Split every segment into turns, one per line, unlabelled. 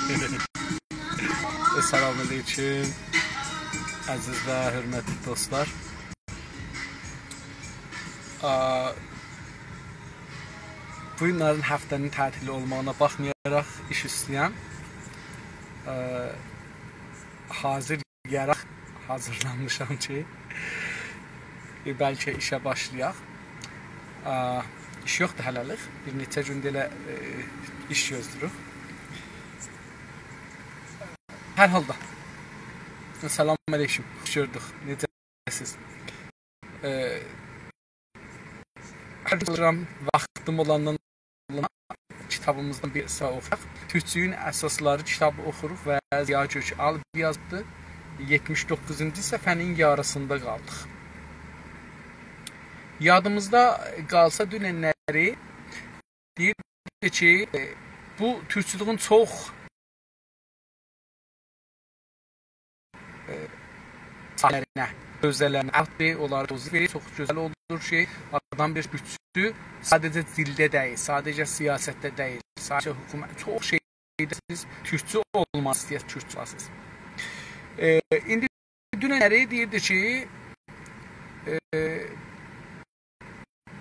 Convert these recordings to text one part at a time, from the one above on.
Selamünaleyküm, əziz və hörmətli dostlar. Bu günlərin həftənin tətili olmağına baxmayaraq iş istəyən hazırlanmışam ki, bəlkə işə başlayaq. İş yoxdur hələlik, bir neçə gündə elə iş gözlürük. Hər halda, selamünaleyküm, xoş gördük, necəsiz? Vaxtım olandan kitabımızdan bir sıra oxuyaq. Türkçüyün əsasları kitabı oxuruq və Ziya Gökalp yazdı. 79-cu səhifənin yarısında qaldıq. Yadımızda qalsa dünənləri deyirdi ki, bu türkçülüğün çox sahələrinə, gözələrinə əhdi, onları dozu verir, çox gözəl olur ki, adam bir bütçü sadəcə dildə deyil, sadəcə siyasətdə deyil, sadəcə hökumət, çox şeydə siz türkçü olmaq istəyir, türkçüsünüz. İndi dünənləri deyirdi ki,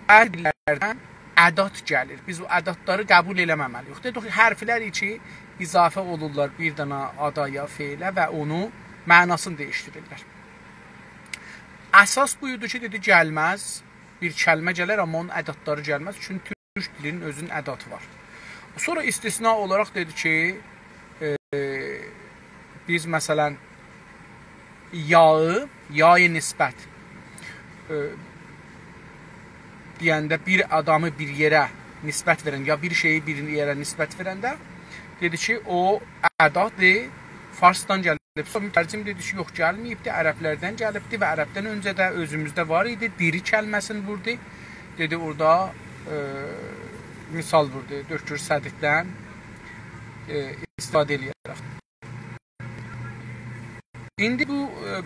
hər dillərdən ədat gəlir. Biz o ədatları qəbul eləməməliyik. Dedik ki, hərflər ki, izafə olurlar bir dənə adaya, feylə və onu mənasını dəyişdirirlər. Əsas buyurdu ki, dedi, gəlməz. Bir kəlmə gələr, amma onun ədatları gəlməz. Çünki türk dilinin özünün ədatı var. Sonra istisna olaraq dedi ki, biz məsələn, yağı nisbət deyəndə bir adamı bir yerə nisbət verəndə, ya bir şeyi bir yerə nisbət verəndə, dedi ki, o ədatdır, Farsdan gəlib. Sonra mütərcim dedi ki, yox gəlməyibdir, ərəblərdən gəlibdir və ərəbdən öncə də özümüzdə var idi, diri kəlməsini vurdu. Dedi, orada misal vurdu, dökür sədikdən istifadə eləyərək. İndi bu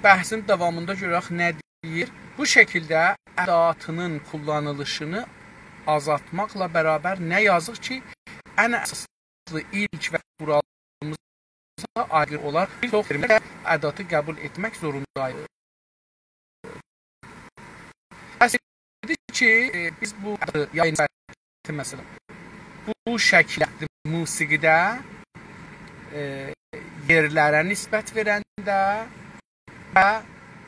bəhsin davamında görək nə deyir? Bu şəkildə ədatının kullanılışını azaltmaqla bərabər nə yazıq ki, ən əsaslı ilk və quralımıza ayrı olar. Bir çox terimlərdə ədatı qəbul etmək zorundayıq. Dedi ki, biz bu yayın məsələn, bu şəkildə musiqidə yerlərə nisbət verəndə və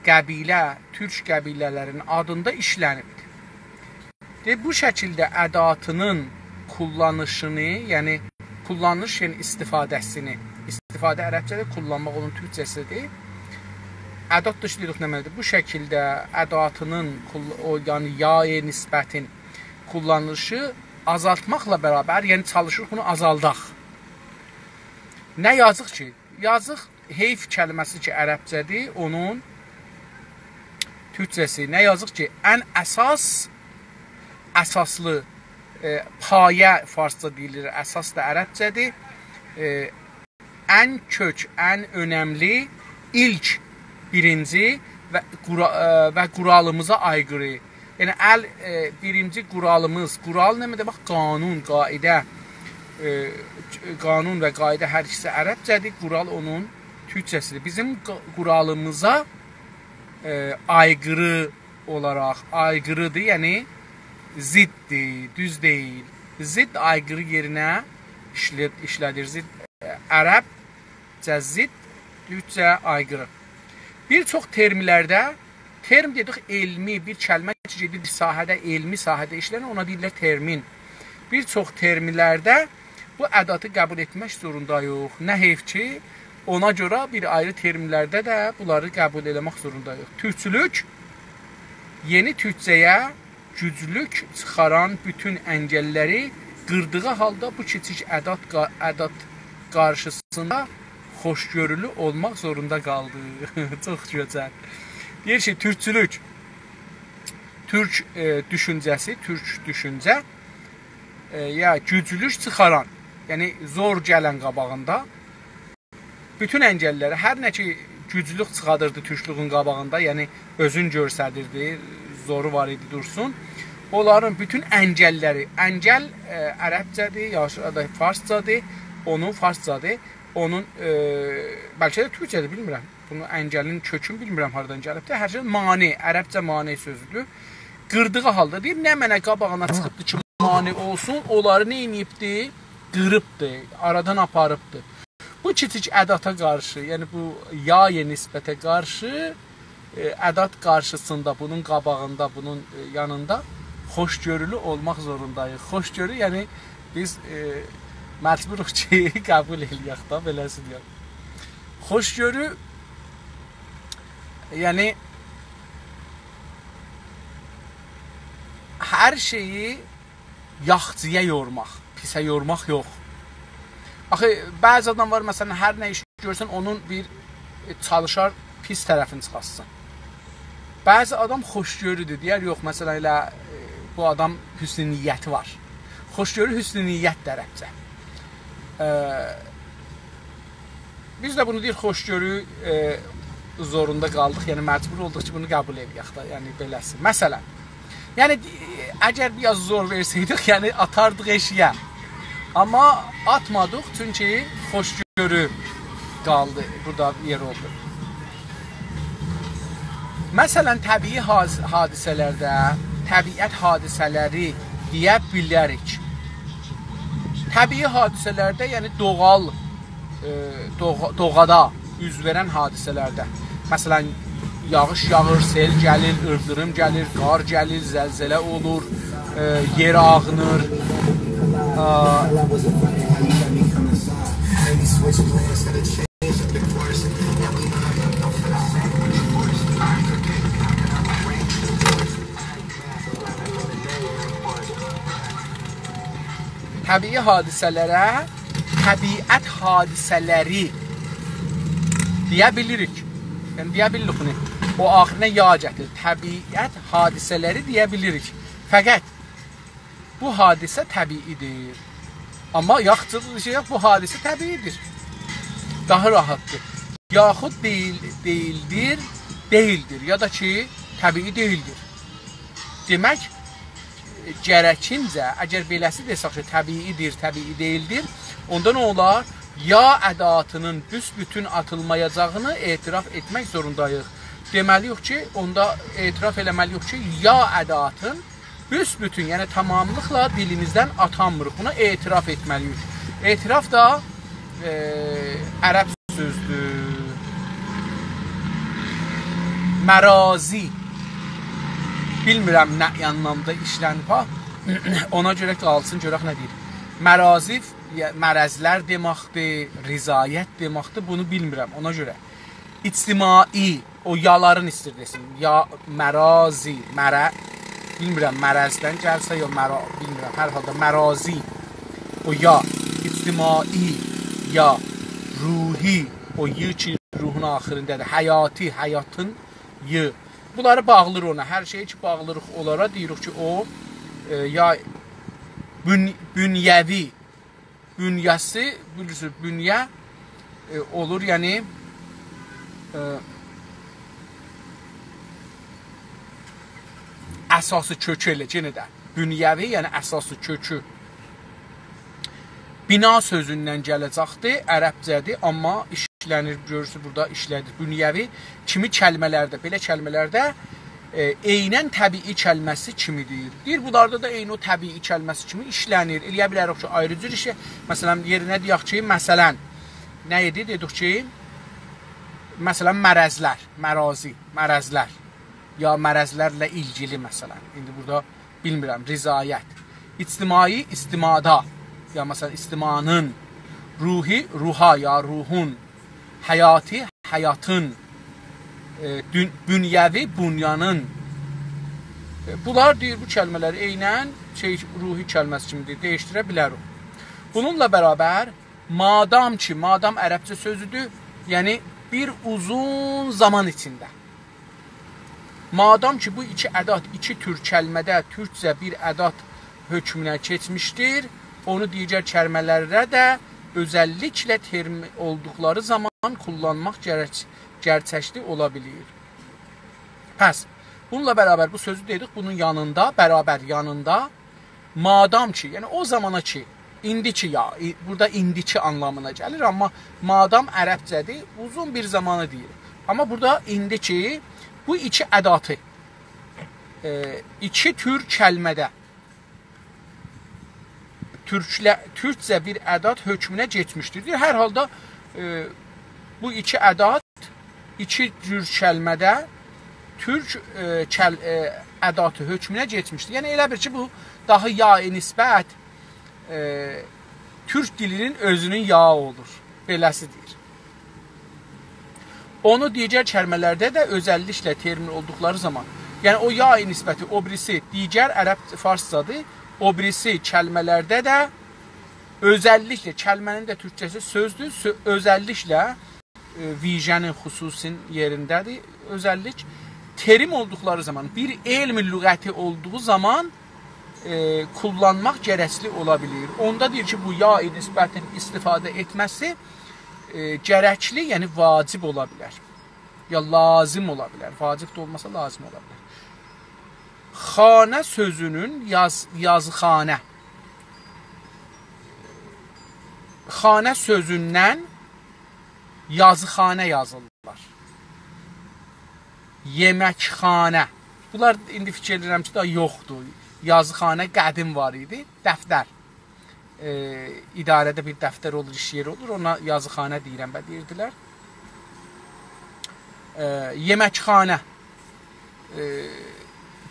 qəbilə, türk qəbilələrinin adında işlənibdir. Bu şəkildə ədatının kullanışını, yəni kullanış, yəni istifadəsini, istifadə ərəbcədə kullanmaq onun türkcəsidir. Ədat dışlıyıq nəməlidir? Bu şəkildə ədatının, yəni ya-ye nisbətin kullanışı azaltmaqla bərabər, yəni çalışırıq bunu azaldaq. Nə yazıq ki? Yazıq heyf kəlməsi ki, ərəbcədir, onun türkcəsi. Nə yazıq ki, ən əsaslı payə farsca deyilir, əsas da ərəbcədir. Ən kök, ən önəmli, ilk, birinci və quralımıza aykırı. Yəni, birinci quralımız, qural nə demək? Qanun, qaidə. Qanun və qaidə hər ikisi ərəbcədir, qural onun türkcəsidir. Bizim quralımıza aykırı olaraq, aykırıdır, yəni ziddir, düz deyil. Zidd aykırı yerinə işlədir. Zidd ərəbcə zidd, türkcə aykırı. Bir çox termlərdə, term dedik elmi, bir kəlmə ki, gedir sahədə, elmi sahədə işlənir, ona deyirlər termin. Bir çox termlərdə bu ədatı qəbul etmək zorundayıq. Nə heyf ki, ona görə bir ayrı termlərdə də bunları qəbul eləmək zorundayıq. Türkçülük, yeni türkcəyə güclük çıxaran bütün əngəlləri qırdığı halda bu kiçik ədat qarşısında xoşgörülü olmaq zorunda qaldı. Çox gözəl. Deyir ki, türkçülük, türk düşüncəsi, türk düşüncə ya güclük çıxaran, yəni zor gələn qabağında bütün əngəlləri, hər nə ki güclük çıxadırdı türklüğün qabağında, yəni özün görsədirdi, zoru var idi dursun. Onların bütün əngəlləri, əngəl ərəbcədir, ya da farscadır, onun farscadır. Onun bəlkə də türkcədir, bilmirəm. Bunu əngəlin kökünü bilmirəm hardan gəlibdir. Hər şey mane, ərəbcə mane sözüdür. Qırdığı halda deyir, nə mənə qabağına çıxıbdı ki, mane olsun, onları nə edibdi? Qırıbdı, aradan aparıbdı. Bu kiçik ədata qarşı, yəni bu ya-yə nisbətə qarşı, ədat qarşısında, bunun qabağında, bunun yanında xoşgörülü olmaq zorundayıq. Xoşgörü, yəni biz məcburuq ki, qəbul eləyək da, beləsin yəni. Xoşgörü, yəni hər şeyi yaxçıya yormaq, pisə yormaq yox. Axı, bəzi adam var, məsələn, hər nə iş görsən, onun bir çalışar pis tərəfini çıxarsın. Bəzi adam xoşgörüdür, deyər, yox, məsələn, elə bu adam hüsnü niyyəti var. Xoşgörü hüsnü niyyət tərəfcə. Biz də bunu deyir, xoşgörü zorunda qaldıq, yəni məcbur olduq ki, bunu qəbul edək də, yəni beləsi. Məsələn, yəni əgər biraz zor versəydik, yəni atardıq eşiyə. Amma atmadıq, çünki xoşgörü qaldı, burada yer oldu. Məsələn, təbii hadisələrdə, təbiət hadisələri deyə bilərik. Təbii hadisələrdə, yəni doğada üz verən hadisələrdə. Məsələn, yağış yağır, sel gəlir, ildırım gəlir, qar gəlir, zəlzələ olur, yer ağınır. Təbii hadisələrə təbiət hadisələri deyə bilirik. Yəni, deyə bilirik bunu. O axirinə ya gətir. Təbiət hadisələri deyə bilirik. Fəqət bu hadisə təbiidir. Amma yaxçılıqlı şey yox, bu hadisə təbiidir. Daha rahatdır. Yaxud deyildir, deyildir. Ya da ki, təbii deyildir. Demək, gərəkincə, əgər beləsi desək ki, təbiidir, təbii deyildir, onda nə olar? Ya ədatının büsbütün atılmayacağını etiraf etmək zorundayıq. Deməliyik ki, onda etiraf eləməliyik ki, ya ədatın büsbütün, yəni tamamlıqla dilimizdən atanmırıq. Buna etiraf etməliyik. Etiraf da ərəb sözdür. Mərazi. Bilmirəm nə anlamda işlənib ha. Ona görə qalsın, görək nə deyir. Mərazif, mərəzlər deməkdir, rizayət deməkdir, bunu bilmirəm, ona görə. İctimai, o yaların istir desin. Ya, mərazi, bilmirəm, mərəzdən gəlsə, ya, bilmirəm, hər halda mərazi. O ya, ictimai, ya, ruhi, o y ki, ruhun axirindədir. Həyati, həyatın y. Bunları bağlır ona, hər şeyi ki, bağlırıq onlara, deyirik ki, o, ya, bünyəvi, bünyəsi, bilirsiniz, bünyə olur, yəni, əsası kökü elə, yenə də, bünyəvi, yəni əsası kökü. Bina sözündən gələcəkdir, ərəbcədir, amma işlənir, görürsünüz, burada işlədir. Bünyəvi kimi kəlmələrdə, belə kəlmələrdə eynən təbii kəlməsi kimidir. Deyir, bunlarda da eyni o təbii kəlməsi kimi işlənir. Eləyə bilərik ki, ayrı cür işi, məsələn, yerinə deyək ki, məsələn, nə idi, dedik ki, məsələn, mərəzlər, mərazi, mərəzlər, ya mərəzlərlə ilgili, məsələn, indi burada, bilmirəm, rizayət, ictimai, istimada, ya məsələn, istimanın, ruhi, ruha, ya ruhun, həyati, həyatın, bünyəvi, bunyanın. Bunlar deyir, bu kəlmələri eynən ruhi kəlməsi kimidir, dəyişdirə bilərik. Bununla bərabər, madam ki, madam ərəbcə sözüdür, yəni bir uzun zaman içində. Madam ki, bu iki ədat, iki tür kəlmədə türkcə bir ədat hökmünə keçmişdir, onu digər kəlmələrə də özəlliklə term olduqları zaman kullanmaq gerçəkli ola bilir. Pəs, bununla bərabər bu sözü dedik, bunun yanında, bərabər yanında, madam ki, yəni o zamana ki, İndiki ya, burada indiki anlamına gəlir, amma madam ərəbcədir, uzun bir zamanı deyir. Amma burada indiki bu iki ədatı, iki tür kəlmədə türkcə bir ədat hökmünə geçmişdir. Hər halda bu iki ədat iki cür kəlmədə türk ədatı hökmünə geçmişdir. Yəni elə bir ki, bu daha ya-i nisbət türk dilinin özünün yağı olur. Beləsi deyir. Onu digər kəlmələrdə də özəlliklə termin olduqları zaman, yəni o ya-i nisbəti, o birisi digər ərəb farscadır, o birisi kəlmələrdə də özəlliklə, kəlmənin də türkçəsi sözdür, özəlliklə vicənin, xüsusin yerindədir, özəllik terim olduqları zaman, bir elmi lüğəti olduğu zaman kullanmaq gərəkli ola bilir. Onda deyir ki, bu ya-i nisbətin istifadə etməsi gərəkli, yəni vacib ola bilər. Ya lazım ola bilər. Vacib də olmasa lazım ola bilər. Xanə sözünün yazıxanə. Xanə sözündən yazıxanə yazırlar. Yeməkxanə. Bunlar indi fikirləyirəm ki, daha yoxdur. Yazıxanə qədim var idi. Dəftər. İdarədə bir dəftər olur, iş yeri olur. Ona yazıxanə deyirəm və deyirdilər. Yeməkxanə.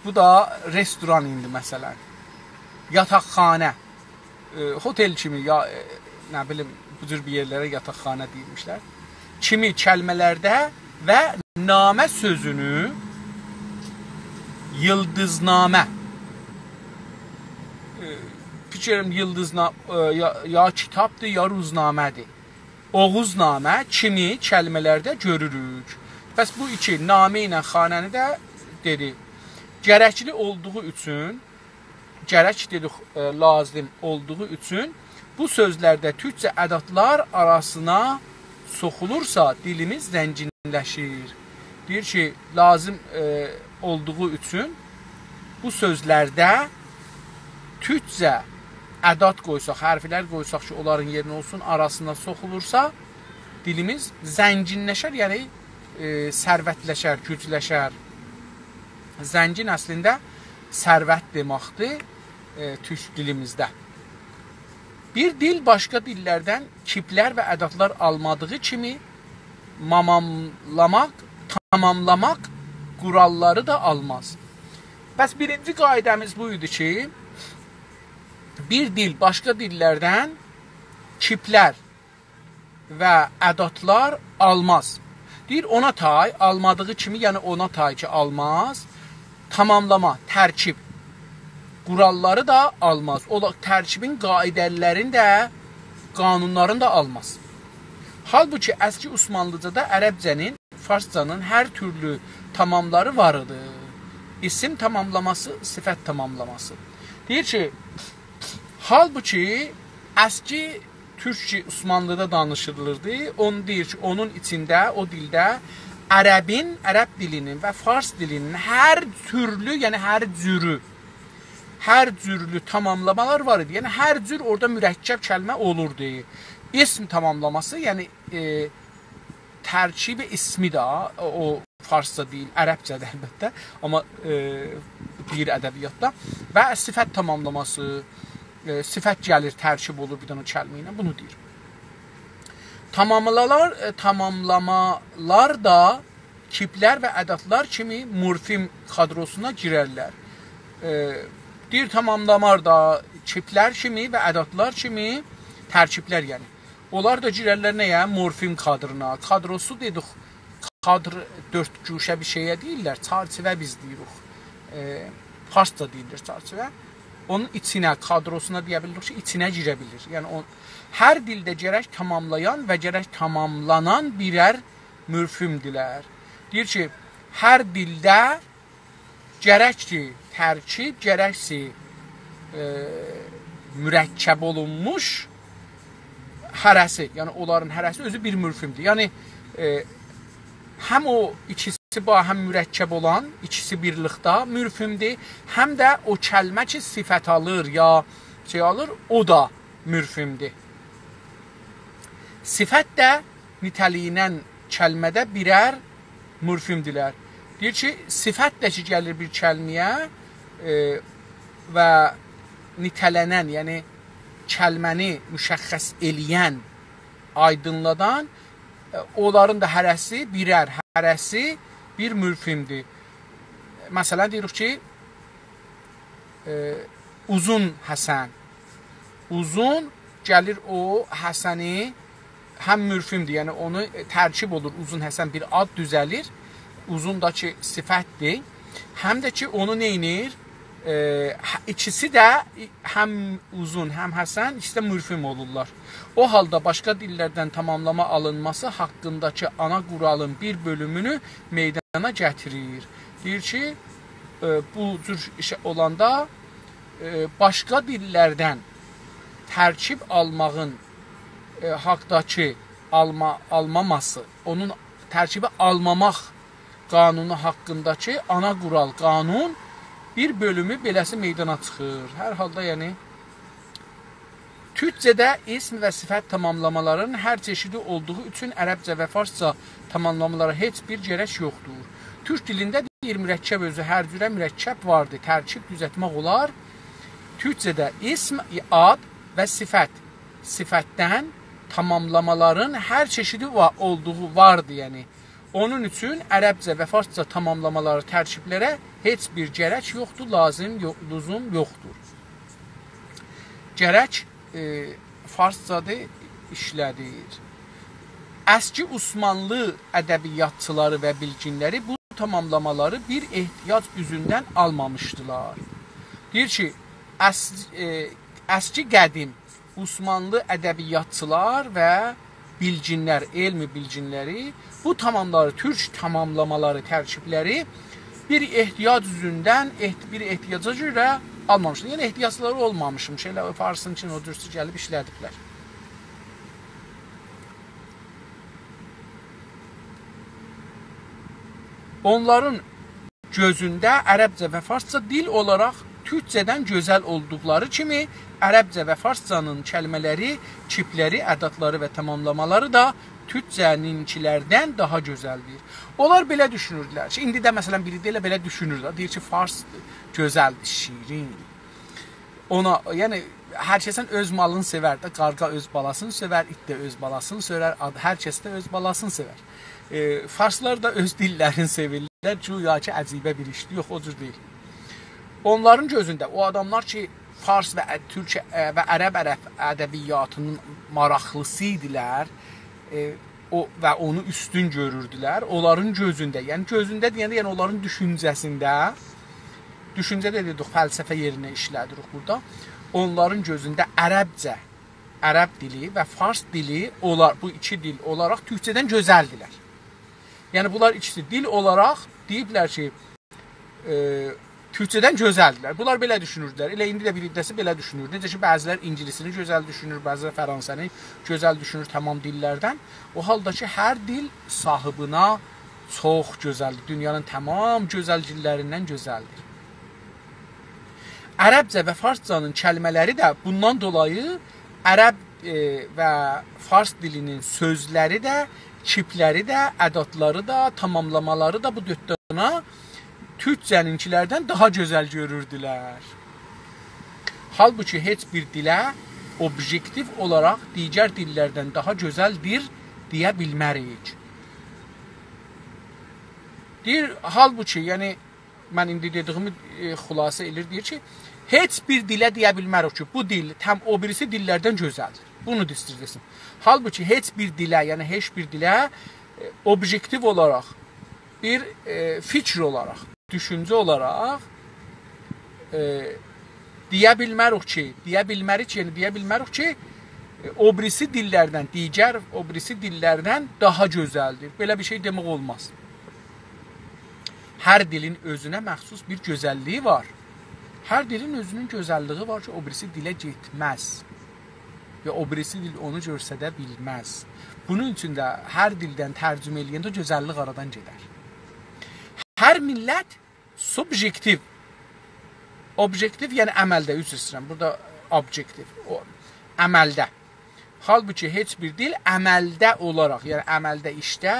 Bu da restoran indi məsələn. Yataqxanə. Hotel kimi, ya nə bilim, bu cür bir yerlərə yataqxanə deyilmişlər. Kimi kəlmələrdə və namə sözünü yıldıznamə. Fikirəm ya kitabdır, ya ruznamədir. Oğuznamə kimi kəlmələrdə görürük. Bəs bu iki namə ilə xanəni də dedi. Gərəkli olduğu üçün, gərək dedik lazım olduğu üçün bu sözlərdə türkcə ədatlar arasına soxulursa dilimiz zənginləşir. Deyir ki, lazım olduğu üçün bu sözlərdə türkcə ədat qoysaq, hərflər qoysaq ki, onların yerinə olsun, arasına soxulursa dilimiz zənginləşər, yəni sərvətləşər, gücləşər. Zəngin əslində sərvət deməkdir türk dilimizdə. Bir dil başqa dillərdən kiplər və ədatlar almadığı kimi tamamlamaq quralları da almaz. Bəs birinci qaydəmiz bu idi ki, bir dil başqa dillərdən kiplər və ədatlar almaz. Deyir, ona tay, almadığı kimi, yəni ona tay ki, almaz. Tamamlama, tərkib, quralları da almaz. O tərkibin qaidələrini də, qanunlarını da almaz. Halbuki əski Osmanlıcada ərəbcənin, farscanın hər türlü tamamları var idi. İsim tamamlaması, sifət tamamlaması. Deyir ki, halbuki əski türkçe Osmanlıda danışılırdı. Onu deyir ki, onun içində, o dildə ərəb dilinin və fars dilinin hər türlü, yəni hər cürlü tamamlamalar var idi. Yəni hər cür orada mürəkkəb kəlmə olurdu. İsm tamamlaması, yəni tərkibi ismi də, o farsca deyil, ərəbcədə əlbəttə, amma deyir ədəbiyyatda. Və sifət tamamlaması, sifət gəlir, tərkib olur bir dənə kəlmə ilə, bunu deyir. Tamamlamalar da kiplər və ədatlar kimi morfem kadrosuna girərlər. Deyir, tamamlamar da kiplər kimi və ədatlar kimi tərkiblər, yəni. Onlar da girərlər nəyə? Morfem kadrına. Kadrosu dedik, kadr dörd güşə bir şeyə deyirlər. Çarçıvə biz deyirik. Farsca deyilir çarçıvə. Onun içinə, kadrosuna deyə bilirik ki, içinə girə bilir. Yəni, hər dildə gərək tamamlayan və gərək tamamlanan birər mürfümdilər. Deyir ki, hər dildə gərək ki, tərkib, gərəksi mürəkkəb olunmuş hərəsi, yəni onların hərəsi özü bir mürfümdür. Yəni, həm o ikisi həm mürəkkəb olan, ikisi birlikdə mürfümdür, həm də o kəlmə ki, sifət alır ya şey alır, o da mürfimdir. Sifət də nitəliyinən kəlmədə birər mürfimdirlər. Deyir ki, sifət də ki, gəlir bir kəlməyə və nitələnən, yəni kəlməni müşəxəs eləyən, aydınladan, onların da hərəsi birər, hərəsi bir mürfimdir. Məsələn, deyirik ki, uzun Həsən. Uzun gəlir o Həsəni həm mürfimdir, yəni onu tərkib olur. Uzun Həsən bir ad düzəlir. Uzun da ki, sifətdir. Həm də ki, onu neynir? İkisi də həm uzun, həm Həsən, ikisi də mürfim olurlar. O halda başqa dillərdən tamamlama alınması haqqındakı ana quralın bir bölümünü meydana gətirir. Deyir ki, bu cür iş olanda başqa dillərdən tərkib almağın haqdakı almaması, onun tərkibi almamaq qanunu haqqındakı ana qural, qanun bir bölümü beləsi meydana çıxır. Hər halda, yəni, türkcədə ism və sifət tamamlamaların hər çeşidi olduğu üçün ərəbcə və farsca tamamlamalara heç bir gərək yoxdur. Türk dilində deyir, mürəkkəb özü hər cürə mürəkkəb vardır, tərkib düzətmək olar. Türkcədə ism, ad və sifət, sifətdən tamamlamaların hər çeşidi olduğu vardır, yəni. Onun üçün ərəbcə və farsca tamamlamaları tərkiblərə heç bir gərək yoxdur, lüzum yoxdur. Gərək farscadır, işlədir. Əski Osmanlı ədəbiyyatçıları və bilginləri bu tamamlamaları bir ehtiyac üzündən almamışdılar. Deyir ki, əski qədim Osmanlı ədəbiyyatçılar və bilginlər, elmi bilginləri bu tamamları, türk tamamlamaları, tərkibləri bir ehtiyac üzündən, bir ehtiyaca görə almamışlar. Yəni, ehtiyacları olmamışmış. Elə farsın üçün o dürstü gəlib işlədiblər. Onların gözündə ərəbcə və farsca dil olaraq türkcədən gözəl olduqları kimi, ərəbcə və farscanın kəlmələri, kipləri, ədatları və tamamlamaları da türkcəninkilərdən daha gözəldir. Onlar belə düşünürdülər ki, indi də məsələn biri də belə düşünür, deyir ki, fars gözəldir, şirin. Ona, yəni, hər kəsən öz malını sevər də, qarqa öz balasını sevər, it də öz balasını sevər, hər kəs də öz balasını sevər. Farslar da öz dillərini sevirlər, güya ki, əcibə bir işdir, yox, o cür deyil. Onların gözündə o adamlar ki, fars və türk və ərəb ədəbiyyatının maraqlısı idilər və onu üstün görürdülər. Onların gözündə, yəni gözündə deyəndə, yəni onların düşüncəsində, düşüncə də dedik, fəlsəfə yerinə işlədirik burada. Onların gözündə ərəbcə, ərəb dili və fars dili, bu iki dil olaraq türkcədən gözəldilər. Yəni bunlar ikisi dil olaraq deyiblər ki, türkcədən gözəldilər. Bunlar belə düşünürdülər. Elə indi də bir iddəsi belə düşünür. Necə ki, bəzilər ingilisini gözəl düşünür, bəzilər fransəni gözəl düşünür tamam dillərdən. O halda ki, hər dil sahibına çox gözəldir. Dünyanın tamam gözəl dillərindən gözəldir. Ərəbcə və farscanın kəlmələri də bundan dolayı ərəb və fars dilinin sözləri də, kipləri də, ədatları da, tamamlamaları da bu dördana türkcəninkilərdən daha gözəl görürdülər. Halbuki heç bir dilə objektiv olaraq digər dillərdən daha gözəldir deyə bilmərik. Deyir, halbuki, yəni, mən indi dediyimi xülasə edir, deyir ki, heç bir dilə deyə bilmərik ki, bu dil o birisi dillərdən gözəldir. Bunu distirdirsin. Halbuki heç bir dilə, yəni heç bir dilə objektiv olaraq, bir fikr olaraq, düşüncə olaraq deyə bilmərik ki, o birisi dillərdən, digər o birisi dillərdən daha gözəldir. Belə bir şey demək olmaz. Hər dilin özünə məxsus bir gözəlliyi var. Hər dilin özünün gözəlliyi var ki, o birisi dilə getməz. Və o birisi dil onu görsə də bilməz. Bunun üçün də hər dildən tərcümə eləyəndə gözəllik aradan gedər. Hər millət subjektiv, objektiv, yəni əməldə, üzr istəyirəm, burada objektiv, əməldə. Halbuki heç bir dil əməldə olaraq, yəni əməldə işdə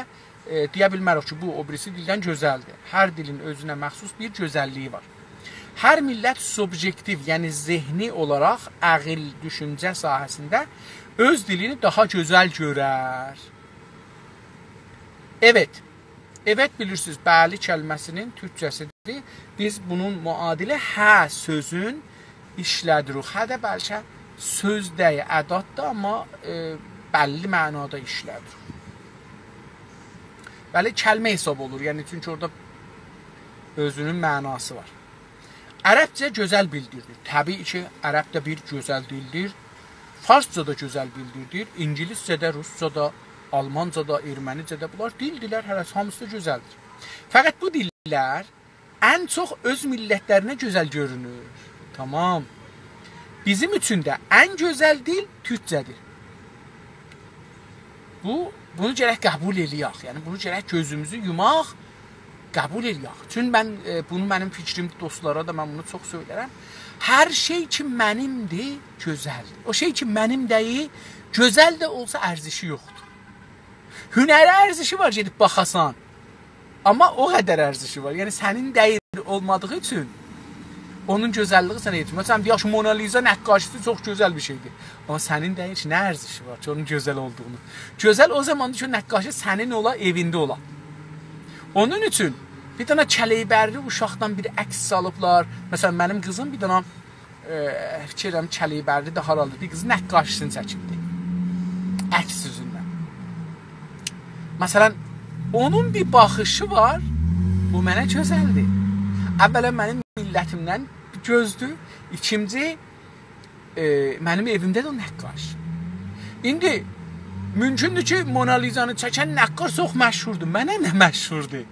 deyə bilmərik ki, bu o birisi dildən gözəldir. Hər dilin özünə məxsus bir gözəlliyi var. Hər millət subjektiv, yəni zehni olaraq ağıl, düşüncə sahəsində öz dilini daha gözəl görər. Evet. Evet bilirsiniz, bəli kəlməsinin türkçəsidir. Biz bunun müadili hə sözün işlədirik. Hə də bəlkə söz deyə ədatdır, amma bəlli mənada işlədir. Bəli, kəlmə hesab olur, yəni çünki orada özünün mənası var. Ərəbcə gözəl bildirdir. Təbii ki, ərəb də bir gözəl dildir. Farsca da gözəl bildirdir. İngiliscə də, rusca da, almanca da, ermənicə də. Bunlar dildilər, hərəsi hamısı da gözəldir. Fəqət bu dillər ən çox öz millətlərinə gözəl görünür. Tamam. Bizim üçün də ən gözəl dil türkcədir. Bunu gərək qəbul eləyək. Yəni bunu gərək gözümüzü yumaq, qəbul eləyək. Çünki bunu mənim fikrim dostlara da mən bunu çox söylərəm. Hər şey ki mənimdir, gözəldir. O şey ki mənim deyil, gözəl də olsa ərzişi yoxdur. Hünərə ərzişi var, gedib baxasan. Amma o qədər ərzişi var. Yəni sənin deyil olmadığı üçün onun gözəlliyi sənə yetmir. Məsələn, deyək ki, Mona Lisa nəqqaşısı çox gözəl bir şeydir. Amma sənin deyil ki, nə ərzişi var ki, onun gözəl olduğunu. Gözəl o zamandır ki, nəqqaşı sənin ola, evində ola. Onun üçün bir dana kələkbərli uşaqdan bir əks salıblar. Məsələn, mənim qızım bir dana fikirəm kələkbərli də haralıdır. Qızı nəqqaşısını çəkibdi. Əks üzündən. Məsələn, onun bir baxışı var. Bu mənə gözəldir. Əvvələ mənim millətimdən gözdür. İkinci, mənim evimdə də o nəqqaş. İndi, mümkündür ki, Mona Lisa'nı çəkən nəqqaş çox məşhurdur. Mənə nə məşhurdur?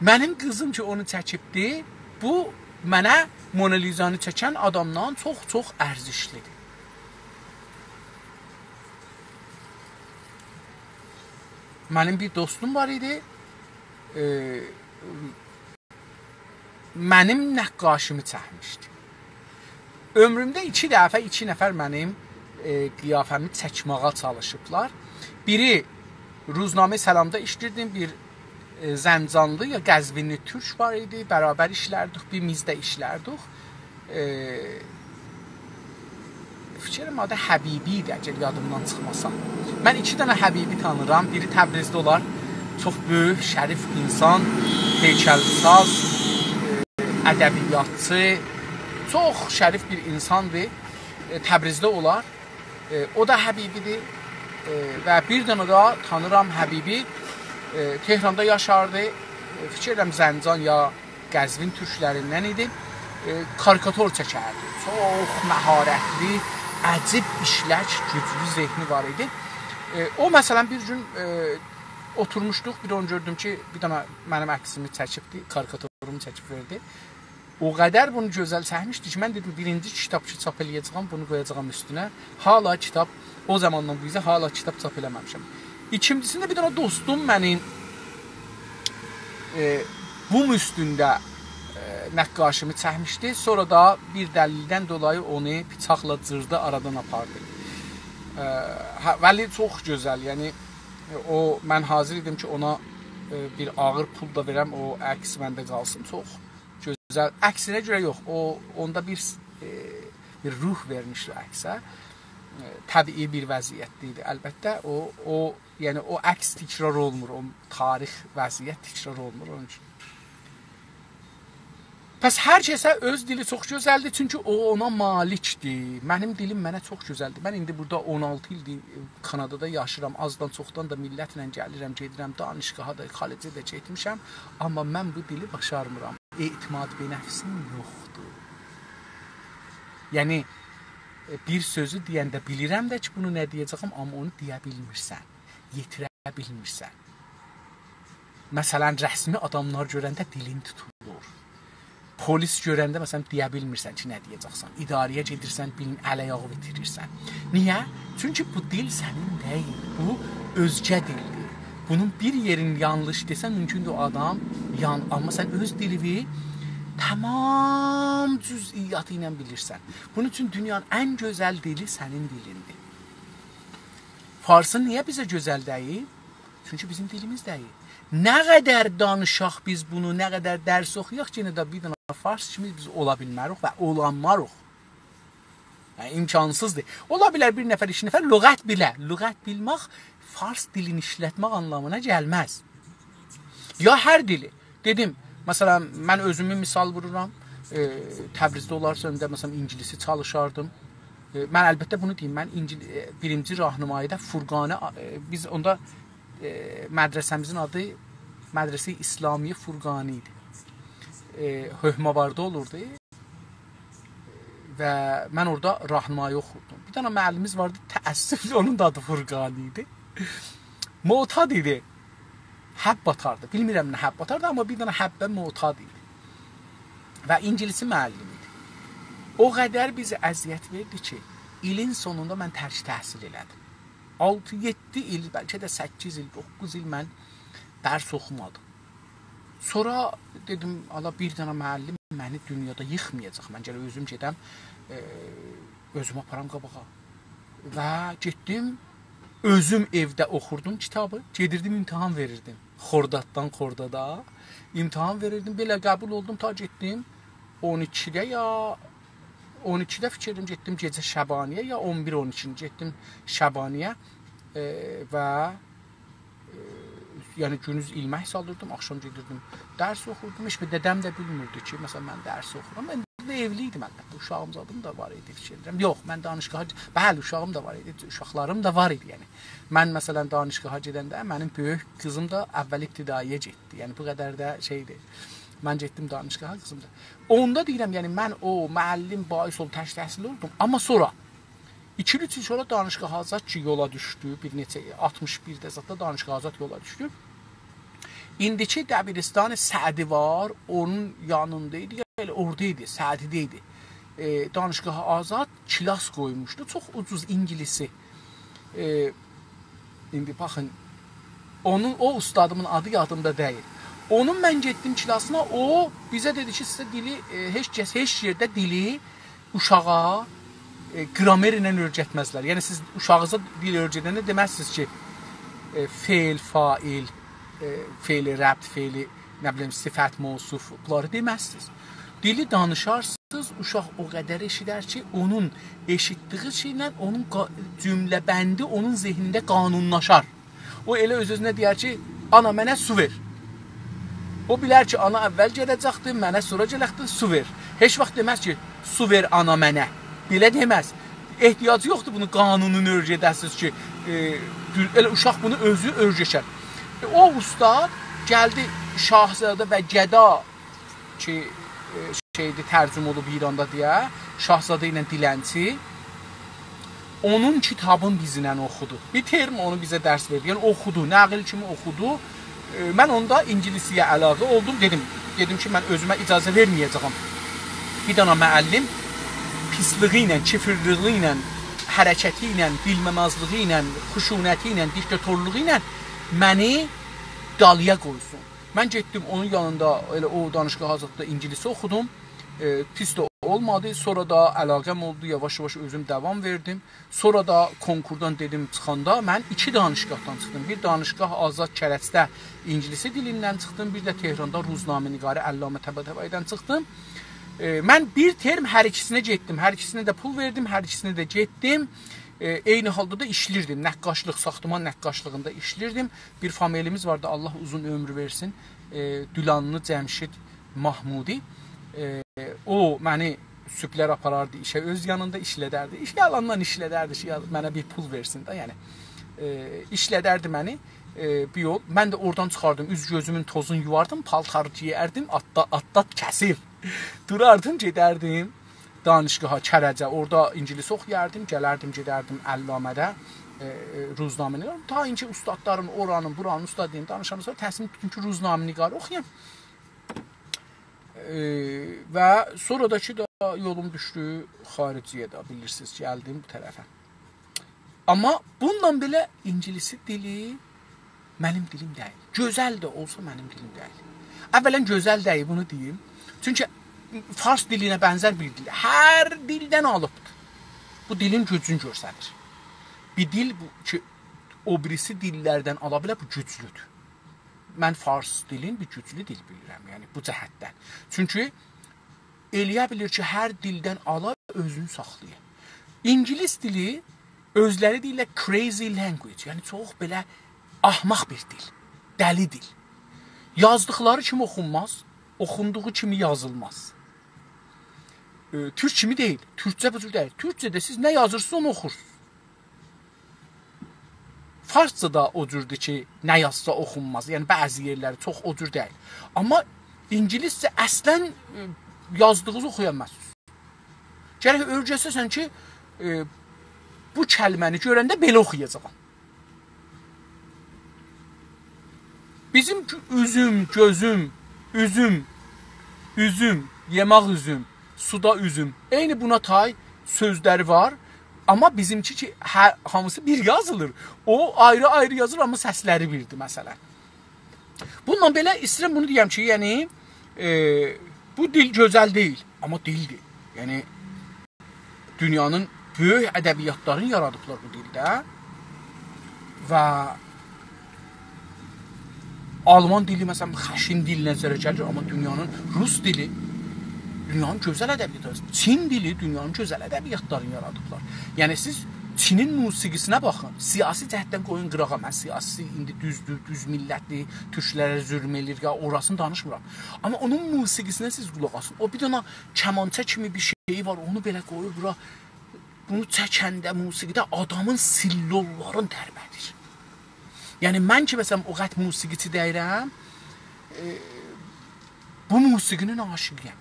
Mənim qızım ki, onu çəkibdir, bu mənə Mona Lisa'nı çəkən adamdan çox ərzişlidir. Mənim bir dostum var idi, mənim nəqqaşımı çəkmişdi. Ömrümdə 2 dəfə 2 nəfər mənim qiyafəmi çəkməyə çalışıblar. Biri Ruznamə Səlamda işlirdim, bir Zəncanlı ya Qəzvinli türk var idi, bərabər işlərdik, bir mizdə işlərdik. Fikrim adı Həbibi idi, əgər yadımdan çıxmasa. Mən 2 dənə Həbibi tanıram, biri Təbrizdə olar, çox böyük, şərif insan, heykəlsaz, ədəbiyyatçı, çox şərif bir insandır, Təbrizdə olar. O da Həbibidir və bir dənə da tanıram Həbibi, Tehranda yaşardı, fikirəm Zəncan ya Qəzvin türklərindən idi, karikator çəkərdi, çox məharətli, əcib işlək, güclü zehni var idi. O, məsələn, bir gün oturmuşduq, bir onu gördüm ki, bir dənə mənim əksimi çəkibdi, karikatorumu çəkib verdi. O qədər bunu gözəl çəkmişdi ki, mən dedim, birinci kitab ki, çap eləyəcəm, bunu qoyacağım üstünə. Hala kitab, o zamandan bu izə hala kitab çap eləməmişəm. İkincisində bir dənə dostum mənim bum üstündə nəqqaşımı çəkmişdi. Sonra da bir dəlildən dolayı onu bıçaqla cırdı, aradan apardı. Vəli çox gözəl, yəni mən hazır idim ki, ona bir ağır pul da verəm, o əks məndə qalsın, çox gözəl. Əksinə görə yox, onda bir ruh vermişdi əksə. Təbii bir vəziyyətdir. Əlbəttə, yəni o əks təkrar olmur, o tarix vəziyyət təkrar olmur onun üçün. Pəs hər kəsə öz dili çox gözəldir, çünki o ona malikdir. Mənim dilim mənə çox gözəldir. Mən indi burada 16 ildir Kanadada yaşıram, azdan çoxdan da millətlə gəlirəm, gedirəm, danışqaha da, xalicə də getmişəm. Amma mən bu dili başarmıram. Etimad be nəfsim yoxdur. Yəni, bir sözü deyəndə bilirəm də ki, bunu nə deyəcəyəm, amma onu deyə bilmirsən, yetirə bilmirsən. Məsələn, rəsmi adamlar görəndə dilin tutulur. Polis görəndə, məsələn, deyə bilmirsən ki, nə deyəcəksən. İdarəyə gedirsən, dilin əl-ayağı bitirirsən. Niyə? Çünki bu dil sənin deyil, bu özgə dildir. Bunun bir yerin yanlış desən, mümkündür o adam, amma sən öz dilini tamam cüz'iyyatı ilə bilirsən. Bunun üçün dünyanın ən gözəl dili sənin dilindir. Farsın niyə bizə gözəl deyil? Çünki bizim dilimiz deyil. Nə qədər danışaq biz bunu, nə qədər dərs oxuyaq ki, yenə də bir dənə fars kimi biz ola bilmərik və olanmarıq. Yəni, imkansızdır. Ola bilər bir nəfər, iki nəfər lüğət bilər. Lüğət bilmək fars dilini işlətmək anlamına gəlməz. Ya hər dili. Dedim, məsələn, mən özümü misal vururam. Təbrizdə olarsa, məsələn, ingilisi çalışardım. Mən əlbəttə bunu deyim, mən birinci rahnumayıda Furqanə, biz onda mədrəsəmizin adı Mədrəsə-i İslamiyə Furqani idi. Höhmavarda olurdu və mən orada rahnumayı oxurdum. Bir dənə müəllimiz vardı, təəssüflə onun da adı Furqani idi. Mu'tad idi. Həbb atardı. Bilmirəm nə həbb atardı, amma bir dənə həbbə mu'tad idi. Və ingilisi müəllim idi. O qədər bizə əziyyət verdi ki, ilin sonunda mən tərk təhsil elədim. 6-7 il, bəlkə də 8 il, 9 il mən dərs oxumadım. Sonra dedim, Allah bir dənə müəllim məni dünyada yıxmayacaq. Mən gələ özüm gedəm, özüm aparam qabağa. Və getdim, özüm evdə oxurdum kitabı, gedirdim imtahan verirdim. Xordaddan Xordada imtahan verirdim, belə qəbul oldum, ta getdim 12-də ya 12-də fikirdim, getdim gecə Şəbaniyə ya 11-12-ci getdim Şəbaniyə və yəni günüz ilmək salırdım, axşam gedirdim, dərs oxurdum. Heç bir dədəm də bilmirdi ki, məsələn, mən dərs oxuram. Mən də evliydim əlbəttə, uşağım zadım da var idi, fikir edirəm. Yox, mən danışqaha, bəli, uşağım da var idi, uşaqlarım da var idi, yəni. Mən, məsələn, danışqaha gedəndə, mənim böyük qızım da əvvəl ibtidaiyə getdi, yəni bu qədər də şeydir. Mən getdim danışqaha, qızım da. Onda deyirəm, yəni mən o müəllim bahis ol, təhsil oldum, amma sonra 2-3 il sonra danışqaha azad ki, yola düşdü, bir neçə 61-də zətdə danışqaha azad yola düşdü. İndiki Dəbiristan Sədi var, onun yanındaydı, elə oradaydı, Sədidə idi. Danışqaha azad kilas qoymuşdu, çox ucuz ingilisi. İndi baxın, o ustadımın adı yadımda deyil. Onun mən getdim kilasına, o bizə dedi ki, sizə dili, heç yerdə dili uşağa qramer ilə öyrətməzlər. Yəni, siz uşağınıza dil öyrədəndə deməzsiniz ki, feil, fail, feili rəbt, feili, nə bilim, sifət, mövsuf, bunları deməzsiniz. Dili danışarsınız, uşaq o qədər eşidər ki, onun eşitdiyi şeylə onun cümləbəndi onun zehnində qanunlaşar. O elə öz-özünə deyər ki, ana mənə su ver. O bilər ki, ana əvvəl gələcəkdir, mənə sonra gələkdir, su ver. Heç vaxt deməz ki, su ver ana mənə. Belə deməz. Ehtiyacı yoxdur bunu qanunun öyrədəsiz ki, elə uşaq bunu özü öyrəşər. O ustad gəldi Şahzadə və Gəda ki, tərcüm olub İranda deyə, Şahzadə ilə dilənçi, onun kitabını bizlə oxudu. Bir term onu bizə dərs verdi. Yəni, oxudu, nəqil kimi oxudu. Mən onda ingilisiyə əlaqə oldum, dedim ki, mən özümə icazə verməyəcəm. Bir dana müəllim pisliği ilə, kifirliği ilə, hərəkəti ilə, bilməməzliği ilə, xuşunəti ilə, diktatorluğu ilə məni dalıya qoysun. Mən getdim onun yanında, elə o danışqaha azadda ingilisi oxudum, pis də olmadı, sonra da əlaqəm oldu, yavaş-yavaş özüm davam verdim. Sonra da konkurdan dedim çıxanda mən 2 danışqahdan çıxdım. Bir danışqah Azad Kərəcdə ingilisi dilindən çıxdım, bir də Tehranda Ruznamə-Nigarə Əllamə Təbətəbəyidən çıxdım. Mən bir term hər ikisinə getdim, hər ikisinə də pul verdim, hər ikisinə də getdim. Eyni halda da işlirdim, nəqqaşlıq, saxtaman nəqqaşlığında işlirdim. Bir familimiz vardı, Allah uzun ömrü versin, Dülanlı Cəmşid Mahmudi. O məni sübhlər aparardı işə, öz yanında işlədərdi. İş yalandan işlədərdi ki, mənə bir pul versin də, yəni. İşlədərdi məni bir yol. Mən də oradan çıxardım, üz gözümün tozunu yuvardım, paltarı giyərdim, atlat kəsir. Durardım, gedərdim danışqaha, Kərəcə, orada ingilis oxuyardım, gələrdim, gedərdim Əllamədə, Ruznamə-Nigarə. Ta inki ustadların, oranın, buranın ustadıyım, danışanı sonra təhsil tutdum ki, Ruznamə-Nigarə oxuyam. Və sonra da ki, yolum düşdü xariciyə də, bilirsiniz, gəldim bu tərəfə. Amma bununla belə ingilisi dili mənim dilim deyil. Gözəl də olsa mənim dilim deyil. Əvvələn gözəl deyil, bunu deyim. Çünki fars dilinə bənzər bir dil. Hər dildən alıbdır. Bu dilin gücünü göstərir. Bir dil ki, o birisi dillərdən ala bilər, bu güclüdür. Mən fars dilin bir güclü dil bilirəm, yəni bu cəhətdən. Çünki eləyə bilir ki, hər dildən ala özünü saxlayır. İngilis dili özləri deyirlər crazy language, yəni çox belə ahmaq bir dil, dəli dil. Yazdıqları kimi oxunmaz, oxunduğu kimi yazılmaz. Türk kimi deyil, Türkçə bu cür deyil. Türkçədə siz nə yazırsınız, onu oxursunuz. Farsça da o cürdür ki, nə yazsa oxunmaz. Yəni, bəzi yerləri çox o cür deyil. Amma İngiliscə əslən yazdığınızı oxuyamazsınız. Gərək öyrəşəsən ki, bu kəlməni görəndə belə oxuyacağam. Bizim üzüm, gözüm, üzüm, yemək üzüm, suda üzüm. Eyni buna tay sözləri var. Amma bizimki ki, hamısı bir yazılır. O ayrı-ayrı yazılır, amma səsləri birdir, məsələn. Bununla belə istəyirəm bunu deyəm ki, yəni, bu dil gözəl deyil, amma dildir. Yəni, dünyanın böyük ədəbiyyatlarını yaradıblar bu dildə. Və Alman dili, məsələn, xəşin dili nəzərə gəlir, amma dünyanın rus dili, dünyanın gözəl ədəbiyyatları, Çin dili dünyanın gözəl ədəbiyyatlarını yaradıblar. Yəni siz Çinin musiqisinə baxın, siyasi cəhətdən qoyun qırağa, mən siyasi indi düzdür, düz millətli, türklərə zülm edir, ya orasını danışmıram. Amma onun musiqisinə siz qulaq asın. O bir dana kəmança kimi bir şeyi var, onu belə qoyur bura. Bunu çəkəndə musiqidə adamın sillolların tərbədir. Yəni mən ki, məsələn, o qət musiqiçi deyirəm, bu musiqinin aşıqıyam.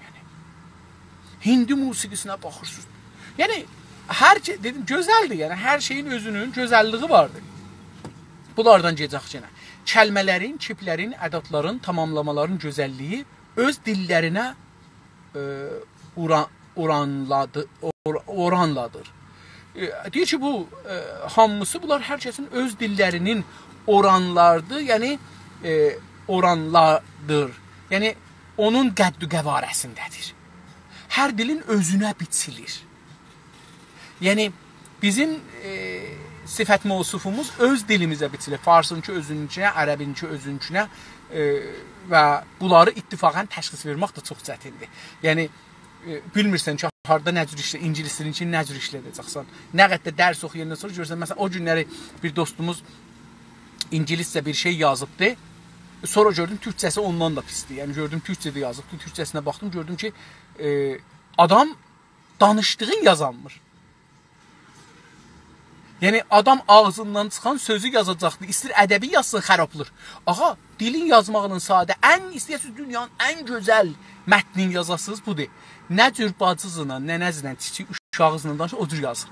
Hindi musiqisinə baxırsınız. Yəni, dedim, gözəldir. Yəni, hər şeyin özünün gözəlliyi vardır. Bunlardan gedək yenə. Kəlmələrin, kiplərin, ədatların, tamamlamaların gözəlliyi öz dillərinə oranladır. Deyir ki, bu hamısı, bunlar hər kəsin öz dillərinin oranlardır, yəni oranlardır. Yəni, onun qəddu qəvarəsindədir. Hər dilin özünə biçilir. Yəni, bizim sifət mövsufumuz öz dilimizə biçilir. Farsınki özününə, ərəbinki özününə və bunları ittifaqən təşxis vermək də çox çətindir. Yəni, bilmirsən ki, harada nə cür işlə, İngilisininki nə cür işlədəcəksən. Nə qədər dərs oxuyandan sonra görürsən, məsələn, o günləri bir dostumuz İngiliscə bir şey yazıbdı. Sonra gördüm, türkçəsi ondan da pisdir. Yəni, gördüm, türkçədə yazıbdı. Türkçəsinə baxdım, gördüm ki, adam danışdığın yazanmır. Yəni, adam ağzından çıxan sözü yazacaqdır. İstir ədəbi yazsın, xərablır. Ağa, dilin yazmağının sadə, istəyirsiniz dünyanın ən gözəl mətnin yazasınız, budur. Nə cür bacızla, nənəzlə, kiçik uşağızla danışır, o cür yazır.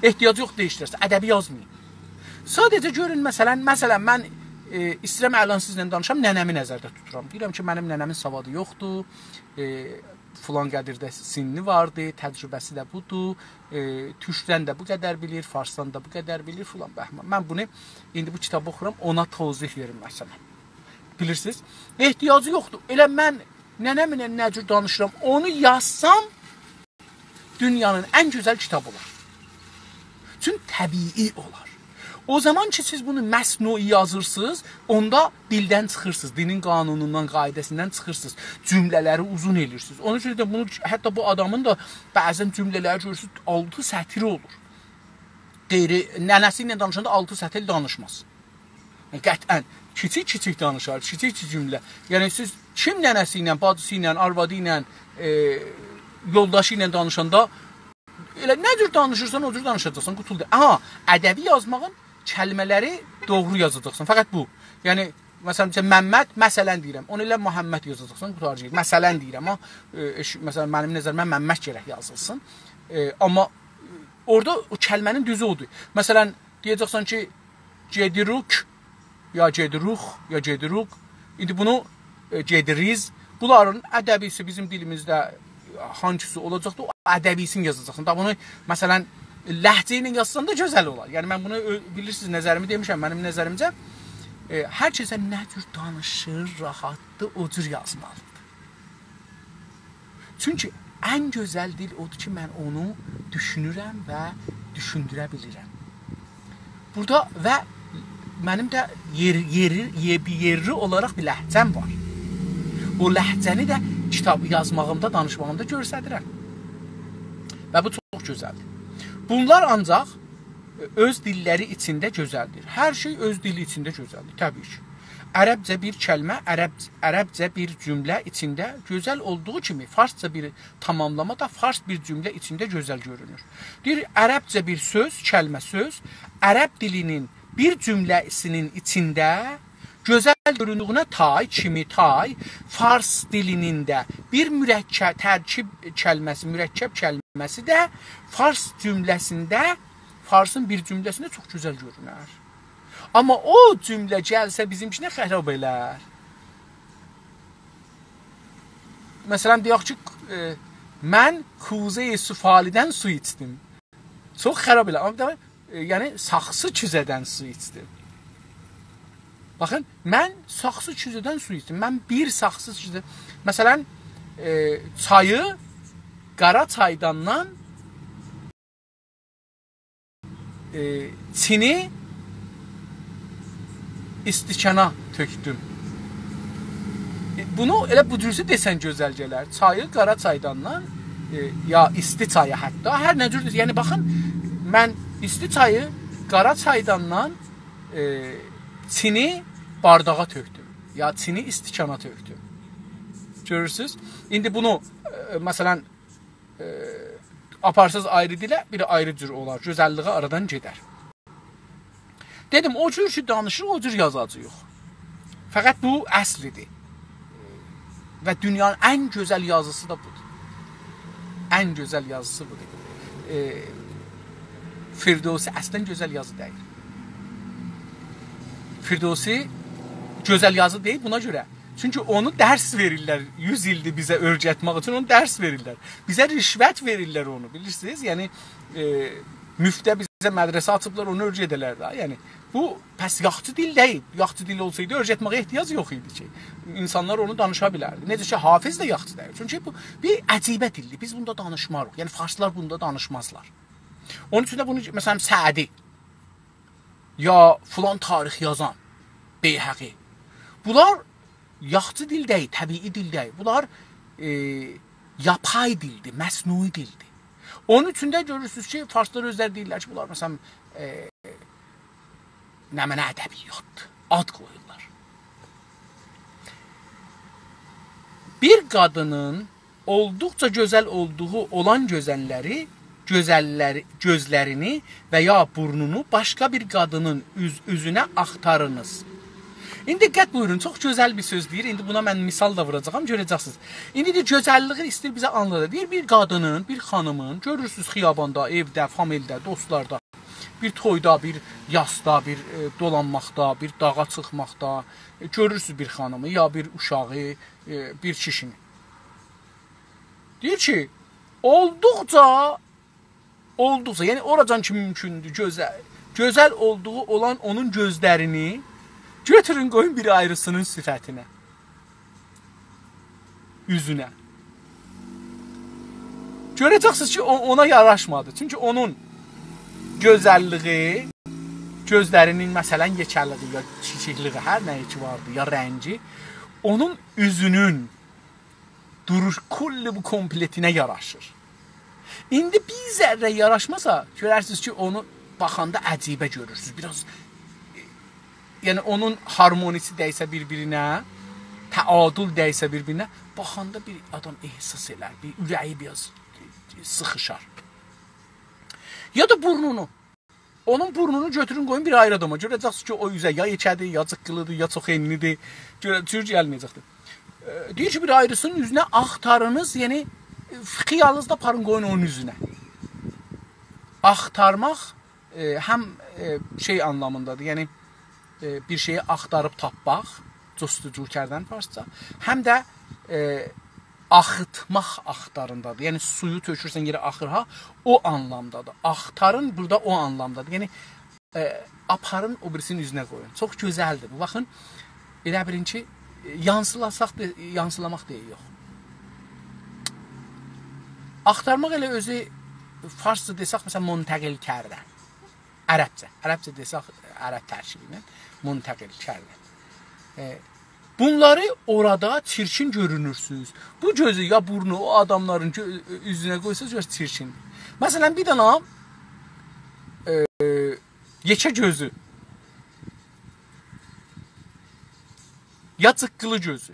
Ehtiyacı yox değişdirərsə, ədəbi yazmayın. Sadəcə görün, məsələn, mən istəyirəm əlan sizlə danışam, nənəmi nəzərdə tuturam. Deyirəm ki, mənim nənəmin savadı yoxdur, filan qədirdə sinni vardı, təcrübəsi də budur, türkdən də bu qədər bilir, farsdan da bu qədər bilir, filan bəhmən. Mən bunu, indi bu kitabı oxuram, ona tozih verim məsələn. Bilirsiniz, ehtiyacı yoxdur. Elə mən nənəmlə nə cür danışıram, onu yazsam, dünyanın ən gözəl kitabı olar. Çünki təbii olar. O zaman ki, siz bunu məsnui yazırsınız, onda dildən çıxırsınız, dinin qanunundan, qaidəsindən çıxırsınız, cümlələri uzun edirsiniz. Onun üçün də bunu, hətta bu adamın da bəzən cümlələri görürsünüz, 6 sətri olur. Qeyri, nənəsi ilə danışanda 6 sətir danışmaz. Yəni, qətən, kiçik danışar, kiçik cümlə. Yəni, siz kim nənəsi ilə, bacısı ilə, arvadı ilə, yoldaşı ilə danışanda, elə nə cür danışırsan, o cür danışacaqsan, qutuldur. Aha, ədəbi yazmağın kəlmələri doğru yazacaqsan. Fəqət bu. Yəni, məsələn, Məmməd, məsələn deyirəm. Onu elə Muhammed yazacaqsan, qutaracaq. Məsələn deyirəm. Məsələn, mənim nəzərimə Məmməd gərək yazılsın. Amma orada o kəlmənin düzü odur. Məsələn, deyəcəksən ki, Cediruk, ya Cedirux, ya Cediruk. İndi bunu Cediriz. Bunların ədəbisi bizim dilimizdə hangisi olacaqdır, o ədəbisini yazacaqsan. Da bunu, məsələn, ləhcə ilə yazsan da gözəl olar. Yəni, mən bunu bilirsiniz, nəzərimi demişəm, mənim nəzərimcə hər kəsə nə cür danışır, rahatdır, o cür yazmalıdır. Çünki ən gözəl dil odur ki, mən onu düşünürəm və düşündürə bilirəm. Burada və mənim də yerli olaraq bir ləhcəm var. O ləhcəni də kitab yazmağımda, danışmağımda göstərirəm. Və bu çox gözəldir. Bunlar ancaq öz dilləri içində gözəldir. Hər şey öz dili içində gözəldir, təbii ki. Ərəbcə bir kəlmə, ərəbcə bir cümlə içində gözəl olduğu kimi, farsca bir tamamlama da fars bir cümlə içində gözəl görünür. Deyir, ərəbcə bir söz, kəlmə söz, ərəb dilinin bir cümləsinin içində gözəl göründüyünə tay, kimi tay, fars dilinin də bir tərkib kəlməsi, mürəkkəb kəlməsi də fars cümləsində, farsın bir cümləsində çox gözəl görünər. Amma o cümlə gəlsə bizimkinə xərab elər. Məsələn, deyək ki, mən Kuzey Sufalidən su içdim. Çox xərab elər. Amma yəni, saxsı küzədən su içdim. Baxın, mən saxsı küzədən su içdim. Mən bir saxsı küzədən... Məsələn, çayı qara çaydandan çini istikana tökdüm. Bunu elə bu cürsə desən gözəl gələr. Çayı qara çaydandan ya isti çayı hətta hər nə cür. Yəni baxın, mən isti çayı qara çaydandan çini bardağa tökdüm. Ya çini istikana tökdüm. Görürsünüz? İndi bunu məsələn aparsız ayrı dilə, biri ayrı cür olar. Gözəlliği aradan gedər. Dedim, o cür ki danışır, o cür yazacağıq. Fəqət bu əslidir. Və dünyanın ən gözəl yazısı da budur. Ən gözəl yazısı budur. Firdevsi əslən gözəl yazı deyil. Firdevsi gözəl yazı deyil buna görə. Çünki onu dərs verirlər. 100 ildir bizə öyrətmək üçün onu dərs verirlər. Bizə rişvət verirlər onu, bilirsiniz? Yəni, müftə bizə mədrəsə açıblar, onu öyrədələr də. Yəni, bu pəs yaxçı dil deyil. Yaxçı dil olsaydı öyrətməyə ehtiyac yox idi ki. İnsanlar onu danışa bilərdi. Necə ki, Hafiz də yaxçı deyil. Çünki bu bir əcibə dildir. Biz bunda danışmarıq. Yəni, farslar bunda danışmazlar. Onun üçün də bunu, məsələn, Sədi ya filan tarix yazan, Beyhəqi. Bunlar yaxçı dil deyil, təbii dil deyil. Bunlar yapay dildir, məsnui dildir. Onun üçün də görürsünüz ki, farslar özləri deyirlər ki, bunlar məsələn nə mənə ədəbiyyatdır, ad qoyurlar. Bir qadının olduqca gözəl olduğu olan gözlərini və ya burnunu başqa bir qadının üzünə axtarınız. İndi diqqət buyurun, çox gözəl bir söz deyir. İndi buna mən misal da vuracağam, görəcəksiniz. İndi de gözəlliği istəyir bizə anladır. Deyir, bir qadının, bir xanımın, görürsünüz xiyabanda, evdə, familidə, dostlarda, bir toyda, bir yasda, bir dolanmaqda, bir dağa çıxmaqda, görürsünüz bir xanımı, ya bir uşağı, bir kişini. Deyir ki, olduqca, yəni oracan ki mümkündür, gözəl olduğu olan onun gözlərini götürün, qoyun bir ayrısının sifətinə, üzünə. Görəcəksiniz ki, ona yaraşmadı. Çünki onun gözəlliyi, gözlərinin məsələn yekəlliyi, ya çiçikliyi, hər nəyi ki vardı, ya rəngi, onun üzünün duruş, kulli bu kompletinə yaraşır. İndi bir zərrə yaraşmasa, görərsiniz ki, onu baxanda əcibə görürsünüz. Biraz, yəni onun harmonisi dəysə bir-birinə, təadül dəysə bir-birinə, baxanda bir adam ehsas elər, bir ürəyi biraz sıxışar. Ya da burnunu. Onun burnunu götürün, qoyun bir ayrı adama. Görəcəksiniz ki, o üzə ya yekədir, ya cıqqılıdır, ya çox enlidir. Cür gəlməyəcəkdir. Deyir ki, bir ayrısının üzünə axtarınız, yəni xiyalınızda aparın, qoyun onun üzünə. Axtarmaq həm şey anlamındadır, yəni bir şeyi axtarıb tapmaq, costucukərdən farsça, həm də axıtmaq axtarındadır. Yəni suyu tökürsən yerə axır ha, o anlamdadır. Axtarın burada o anlamdadır. Yəni aparın o birisinin üzünə qoyun. Çox gözəldir. Bu baxın, elə bilin ki, yansılamaq deyil, yox. Axtarmaq elə özü farsca desək, məsələn, muntəqil kərdən. Ərəbcə desək, ərəb tərkibi ilə muntəqil kərdən. Bunları orada çirkin görünürsünüz. Bu gözü ya burnu o adamların üzünə qoysanız gör çirkindir. Məsələn, bir dənə yekə gözü ya cıqqılı gözü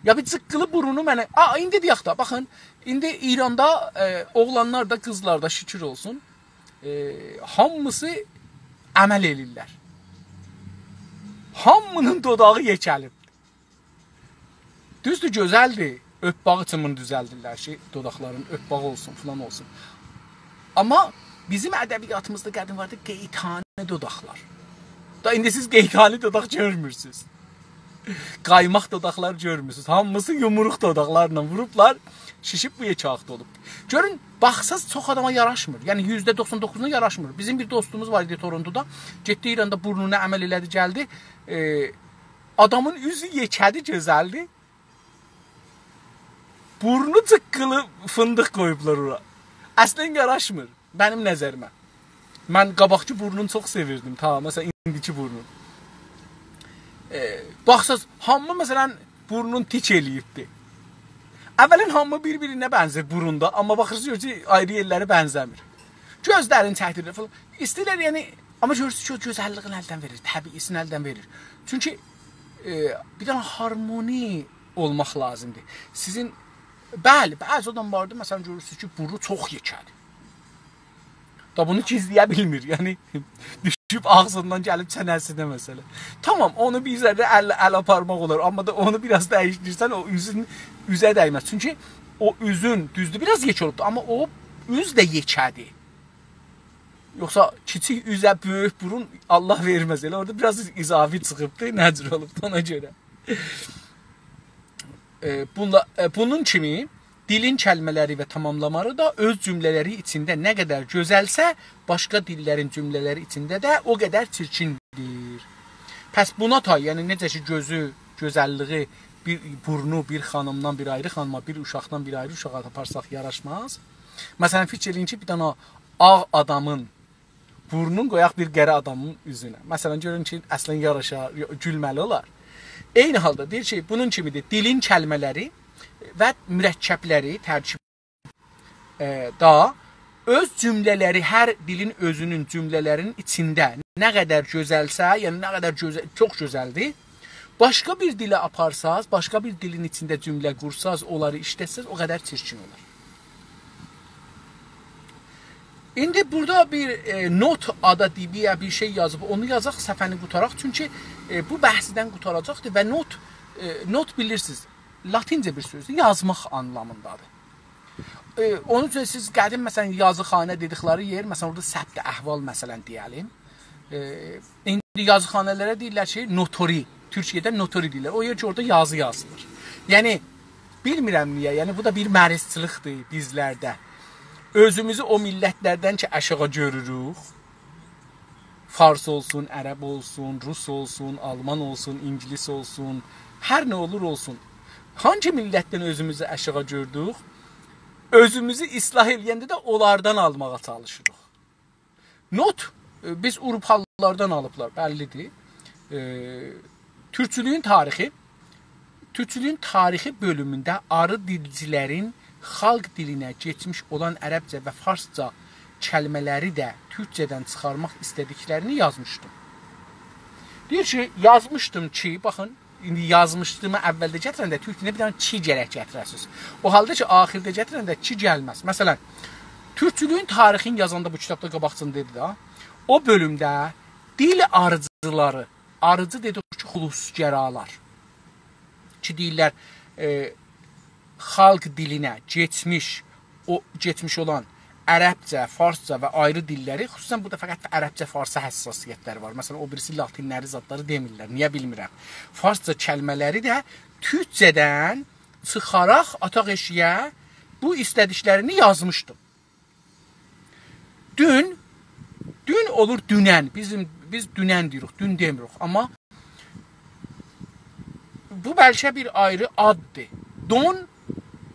ya bir cıqqılı burunu mənə... İndi deyək da, baxın, indi İranda oğlanlar da, qızlar da şükür olsun, hamısı əməl elirlər. Hamının dodağı yekəlib. Düzdür, gözəldir. Öpbağı çımını düzəldirlər ki, dodaqların öpbağı olsun, filan olsun. Amma bizim ədəbiyyatımızda qədim vardı qeytani dodaqlar. Da indi siz qeytani dodaq görmürsünüz. Qaymaq dodaqlar görmürsünüz. Hamısı yumruq dodaqlarla vurublar, şişib bu yekağıqda olub. Görün, baxsaz çox adama yaraşmır. Yəni %99'una yaraşmır. Bizim bir dostumuz var idi Torontoda. Getdi İranda burnuna əməl elədi, gəldi. Adamın üzü yekədi, gözəldi. Burnu cıqqılı fındıq qoyublar ora. Əslən yaraşmır, mənim nəzərimə. Mən qabaqçı burnunu çox sevirdim, məsələn, indiki burnunu. Baxsaz, hamı məsələn burnunu tik eləyibdir. Əvvəlin hamı bir-birinə bənzir burunda, amma baxırsınız ki, ayrı yerləri bənzəmir. Gözlərini çəkdirir falan. İstəyirlər, yəni, amma görürsünüz ki, gözəlliğini əldən verir, təbiisini əldən verir. Çünki bir dənə harmoni olmaq lazımdır. Sizin, bəli, bəzi adam vardı, məsələn, görürsünüz ki, burnu çox yekədir. Da bunu gizləyə bilmir, yəni düşüb ağzından gəlib çənəsinə məsələ. Tamam, onu bir zərrə əl aparmaq olar, amma da onu biraz dəyişdirsən, o üzün üzə dəyməz. Çünki o üzün düzdür, biraz yekə olubdur, amma o üz də yekədir. Yoxsa kiçik üzə böyük burun Allah verməz, elə orada biraz izafi çıxıbdır, nəcür olubdur ona görə. Bunun kimi dilin kəlmələri və tamamlamaları da öz cümlələri içində nə qədər gözəlsə, başqa dillərin cümlələri içində də o qədər çirkindir. Pəs buna tay, yəni necə ki gözü, gözəlliyi, bir burnu bir xanımdan bir ayrı xanıma, bir uşaqdan bir ayrı uşağa taparsaq yaraşmaz. Məsələn, fikir eləyin ki, bir dənə ağ adamın burnunu qoyaq bir qərə adamın üzünə. Məsələn, görün ki, əslən yaraşar, gülməli olar. Eyni halda deyir ki, bunun kimidir, dilin kəlmələri və mürəkkəbləri, tərkib da öz cümlələri, hər dilin özünün cümlələrinin içində nə qədər gözəlsə, yəni nə qədər çox gözəldir, başqa bir dilə aparsaz, başqa bir dilin içində cümlə qursaz, onları işlətsəz, o qədər çirkin olur. İndi burada bir not adadibiyə bir şey yazıb, onu yazaq, səfəni qutaraq. Çünki bu bəhsidən qutaracaqdır və not bilirsiniz, latincə bir sözdür, yazmaq anlamındadır. Onun üçün siz qədim, məsələn, yazıxanə dedikləri yer, məsələn, orada səbt əhval, məsələn, deyəlim. İndi yazıxanələrə deyirlər ki, notori, Türkiyədə notori deyirlər. O yer ki, orada yazı yazılır. Yəni, bilmirəm niyə, yəni bu da bir mərizçılıqdır bizlərdə. Özümüzü o millətlərdən ki, aşağı görürük. Fars olsun, ərəb olsun, rus olsun, alman olsun, ingilis olsun, hər nə olur olsun. Hangi millətdən özümüzü aşağı gördük? Özümüzü islah eləyəndə də onlardan almağa çalışırıq. Not, biz Avropalılardan alıblar, bəllidir. Türkçülüyün tarixi bölümündə arı dilcilərin xalq dilinə geçmiş olan ərəbcə və farsca kəlmələri də türkcədən çıxarmaq istədiklərini yazmışdım. Deyir ki, yazmışdım ki, baxın, indi yazmışdığımı əvvəldə gətirəndə türkçəyə bir dənə ki gərək gətirəsiniz. O halda ki, axirdə gətirəndə ki gəlməz. Məsələn, türkçülüyün tarixini yazanda bu kitabda qabaqcında dedi da, o bölümdə dil arıcıları, arıcı dedik ki, xulusgəralar ki, deyirlər, xalq dilinə geçmiş olan ərəbcə, farsca və ayrı dilləri, xüsusən burada fəqət ərəbcə, farsa həssasiyyətləri var. Məsələn, o birisi latinləri, zadları demirlər. Niyə bilmirəm. Farsca kəlmələri də türkcədən çıxaraq ataq eşiyə bu istədiklərini yazmışdım. Dün olur dünən. Biz dünən deyirik, dün demirik. Amma bu bəlkə bir ayrı addır. Don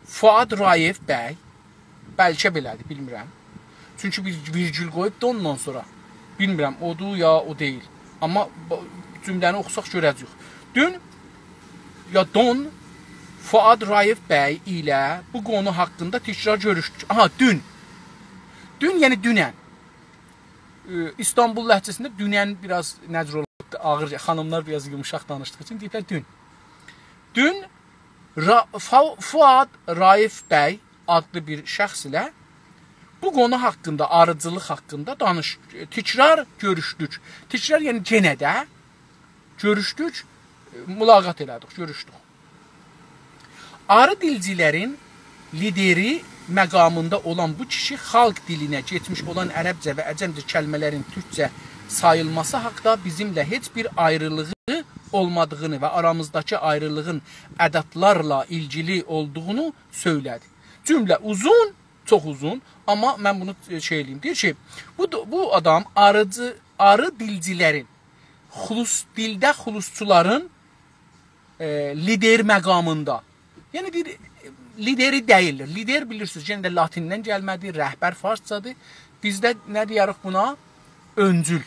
Fuad Rayev bəy Bəlkə belədir, bilmirəm. Çünki bir virgül qoyub da ondan sonra. Bilmirəm, odur ya o deyil. Amma cümləni oxusaq görəcəyik. Dün ya don Fuad Raif bəy ilə bu konu haqqında təkrar görüşdük. Aha, dün. Dün, yəni dünən. İstanbul ləhcəsində dünən biraz necə oldu, ağır, xanımlar biraz yumuşaq danışdığı üçün deyiblər dün. Dün Fuad Raif bəy adlı bir şəxs ilə bu konu haqqında, arıcılıq haqqında təkrar görüşdük. Təkrar, yəni yenə də görüşdük, mülaqat elədik, görüşdük. Arı dilcilərin lideri məqamında olan bu kişi xalq dilinə getmiş olan ərəbcə və əcəmcə kəlmələrin türkcə sayılması haqda bizimlə heç bir ayrılığı olmadığını və aramızdakı ayrılığın ədadlarla ilgili olduğunu söylədi. Cümlə uzun, çox uzun, amma mən bunu şey eləyim. Deyir ki, bu adam arı dilcilərin, dildə xulusçuların lider məqamında. Yəni bir lideri deyildir. Lider bilirsiniz, yenə də latindən gəlmədir, rəhbər farscadır. Bizdə nə deyərik buna? Öncül.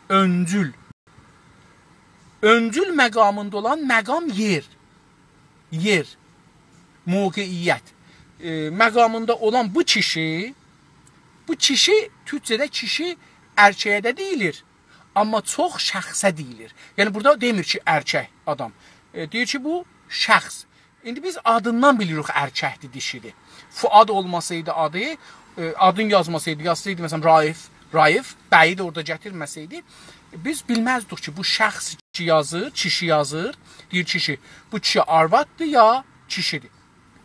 Öncül. Öncül məqamında olan məqam yer. Yer. Mövqeyiyyət. Məqamında olan bu kişi türkçədə kişi erkəyə də deyilir. Amma çox şəxsə deyilir. Yəni burada demir ki, erkək adam. Deyir ki, bu şəxs. İndi biz adından bilirik erkəkdir, dişidir. Fuad olmasaydı adı, adın yazmasaydı, məsələn Raif, bəyi də orada gətirməsəydi, biz bilməzdik ki, bu şəxs yazır, kişi yazır, deyir kişi, bu kişi arvaddır ya kişidir.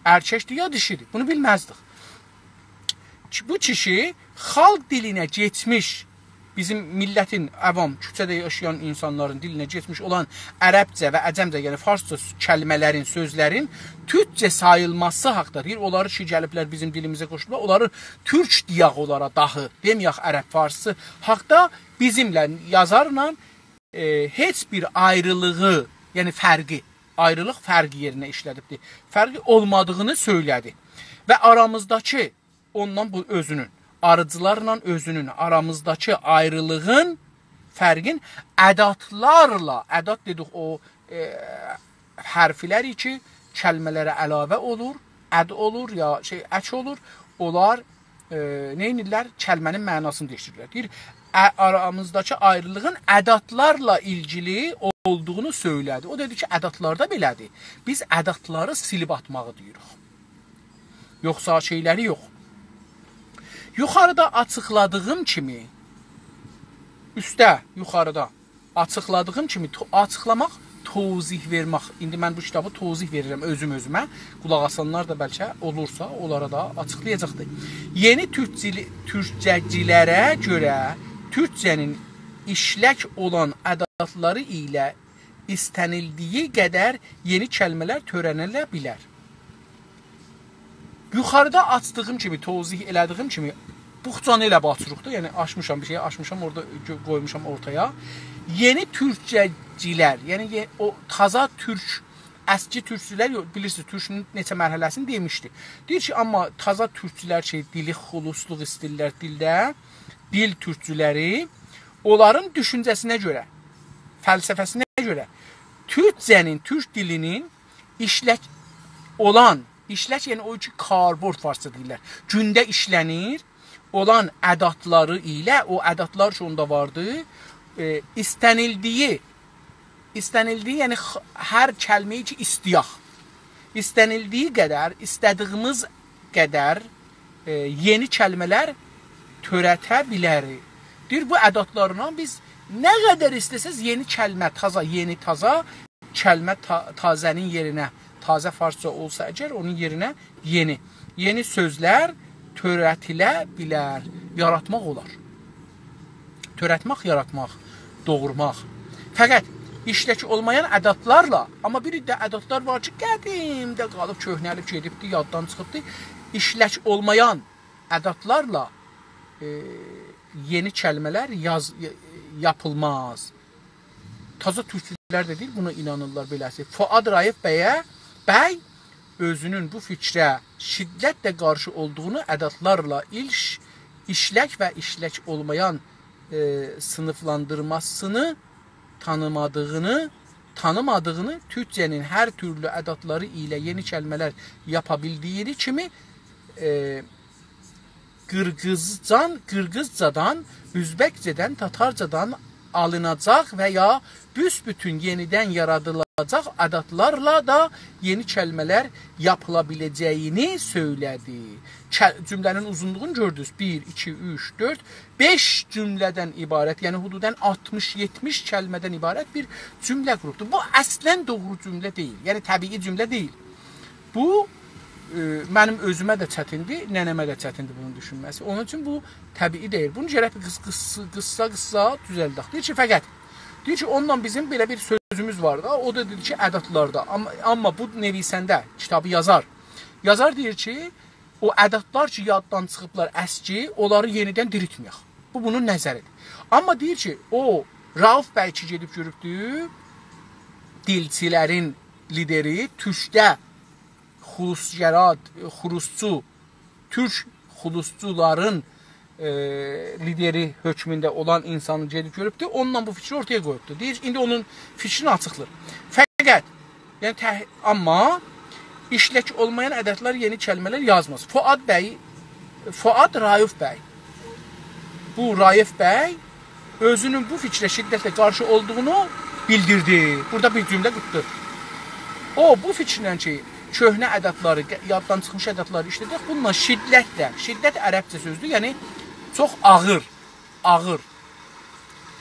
Erkəkdir ya dişidir. Bunu bilməzdik. Bu kişi xalq dilinə getmiş, bizim millətin, əvam, küçədə yaşayan insanların dilinə getmiş olan ərəbcə və əcəmcə, yəni farsca kəlmələrin, sözlərin türkcə sayılması haqda deyir. Onları ki, gəliblər bizim dilimizə qoşublar, onları türk deyək onlara dahi, deməyək ərəb farsı haqda bizimlə yazarla heç bir ayrılığı, yəni fərqi, ayrılıq fərqi yerinə işlədibdir. Fərqi olmadığını söylədi. Və aramızdakı, ondan bu özünün, arıcılarla özünün aramızdakı ayrılığın, fərqin ədadlarla, ədad dedik o hərflər ki, kəlmələrə əlavə olur, əd olur, ya ək olur, onlar neynirlər? Kəlmənin mənasını değişdirirlər. Deyir, aramızdakı ayrılığın ədadlarla ilgili olduğunu söylədi. O dedi ki, ədadlarda belədir. Biz ədadları silib atmağı deyirik. Yoxsa şeyləri yox. Yuxarıda açıqladığım kimi, yuxarıda açıqladığım kimi açıqlamaq, tozih vermək. İndi mən bu kitabı tozih verirəm özümə. Qulaq asanlar da bəlkə olursa, onlara da açıqlayacaqdır. Yeni türkçəcilərə görə türkçənin işlək olan ədadları ilə istənildiyi qədər yeni kəlmələr törənilə bilər. Yuxarıda açdığım kimi, tozih elədiyim kimi, buxcanı elə açırıq da, yəni açmışam bir şeyi, açmışam, orada qoymuşam ortaya. Yeni türkçəcilər, yəni o taza türk, əski türkçülər, bilirsiniz, türkçünün neçə mərhələsini demişdi. Deyir ki, amma taza türkçülər dili xulusluq istirlər dildə, dil türkçüləri, onların düşüncəsinə görə, fəlsəfəsinə görə, türkcənin, türk dilinin işlək olan, işlək yəni o ki, karbord farsça deyirlər, gündə işlənir, olan ədadları ilə, o ədadlar ki, onda vardı, istənildiyi, yəni hər kəlməyi ki, istiyaq, istənildiyi qədər, istədiyimiz qədər yeni kəlmələr törətə bilərik. Deyir, bu ədadlarla biz nə qədər istəsəz yeni kəlmə, yeni taza kəlmə tazənin yerinə, tazə farsça olsa əgər, onun yerinə yeni sözlər törətilə bilər, yaratmaq olar. Törətmək, yaratmaq, doğurmaq. Fəqət işləki olmayan ədadlarla, amma bir də ədadlar var ki, qədimdə qalıb, köhnəlib, gedibdi, yaddan çıxıbdı. İşlək olmayan ədadlarla yeni kəlmələr yapılmaz. Taza türkçülər də deyil, buna inanırlar beləsi. Fuad Raif bəy özünün bu fikrə şiddətlə qarşı olduğunu, ədadlarla işlək və işlək olmayan sınıflandırmasını tanımadığını, Türkçənin hər türlü ədadları ilə yeni kəlmələr yapabildiyi kimi Qırğızcadan, Üzbəkcədən, Tatarcadan alınacaq və ya büsbütün yenidən yaradılacaq ədadlarla da yeni kəlmələr yapıla biləcəyini söylədi. Cümlənin uzunluğunu gördünüz. 1, 2, 3, 4, 5 cümlədən ibarət, yəni hududən 60-70 kəlmədən ibarət bir cümlə qrupdur. Bu əslən doğru cümlə deyil, yəni təbii cümlə deyil. Bu, mənim özümə də çətindir, nənəmə də çətindir bunu düşünməsi. Onun üçün bu təbii deyil. Bunu gərək qısa düzəldək. Deyir ki, onunla bizim belə bir sözümüz var da, o da deyir ki, ədadlarda. Amma bu nevisəndə kitabı yazar. Yazar deyir ki, o ədadlar ki, yaddan çıxıblar əski, onları yenidən diritməyək. Bu bunun nəzəridir. Amma deyir ki, o Rauf bəy ki, gedib görübdür, dilçilərin lideri, Türkdə Türk xulustçuların lideri hökmündə olan insanı gedib görübdür, onunla bu fikri ortaya qoyubdur. Deyir, indi onun fikrini açıqlır. Fəqət, yəni, amma işlək olmayan ədədlər yeni kəlmələr yazmaz. Fuad Rauf bəy. Bu Rauf bəy özünün bu fikrə şiddətlə qarşı olduğunu bildirdi. Burada bir cümlə qıtdır. O, bu fikirlə ki, köhnə ədədləri, yaddan çıxmış ədədləri işlədik, bununla şiddətlə, şiddət ərəbcə sözdür, yəni çox ağır.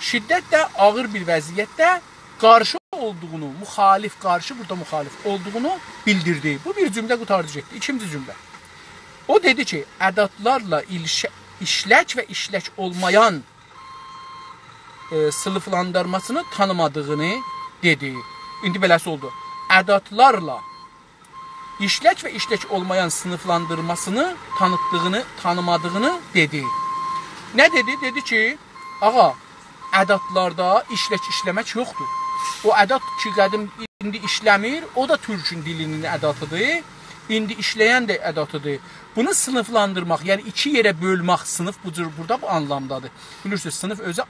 Şiddətlə ağır bir vəziyyətdə qarşı olduğunu, burada müxalif olduğunu bildirdi. Bu bir cümlə qurtaracaqdır. İkinci cümlə. O dedi ki, ədədlarla işlək və işlək olmayan sınıflandırmasını tanımadığını dedi. İndi beləsi oldu. Ədədlarla işlək və işlək olmayan sınıflandırmasını tanımadığını dedi. Nə dedi? Dedi ki, ağa, ədadlarda işləmək yoxdur. O ədad ki, qədim indi işləmir, o da Türkün dilinin ədatıdır. İndi işləyən də ədatıdır. Bunu sınıflandırmaq, yəni iki yerə bölmək, sınıf burada bu anlamdadır. Bilirsiniz, sınıf özü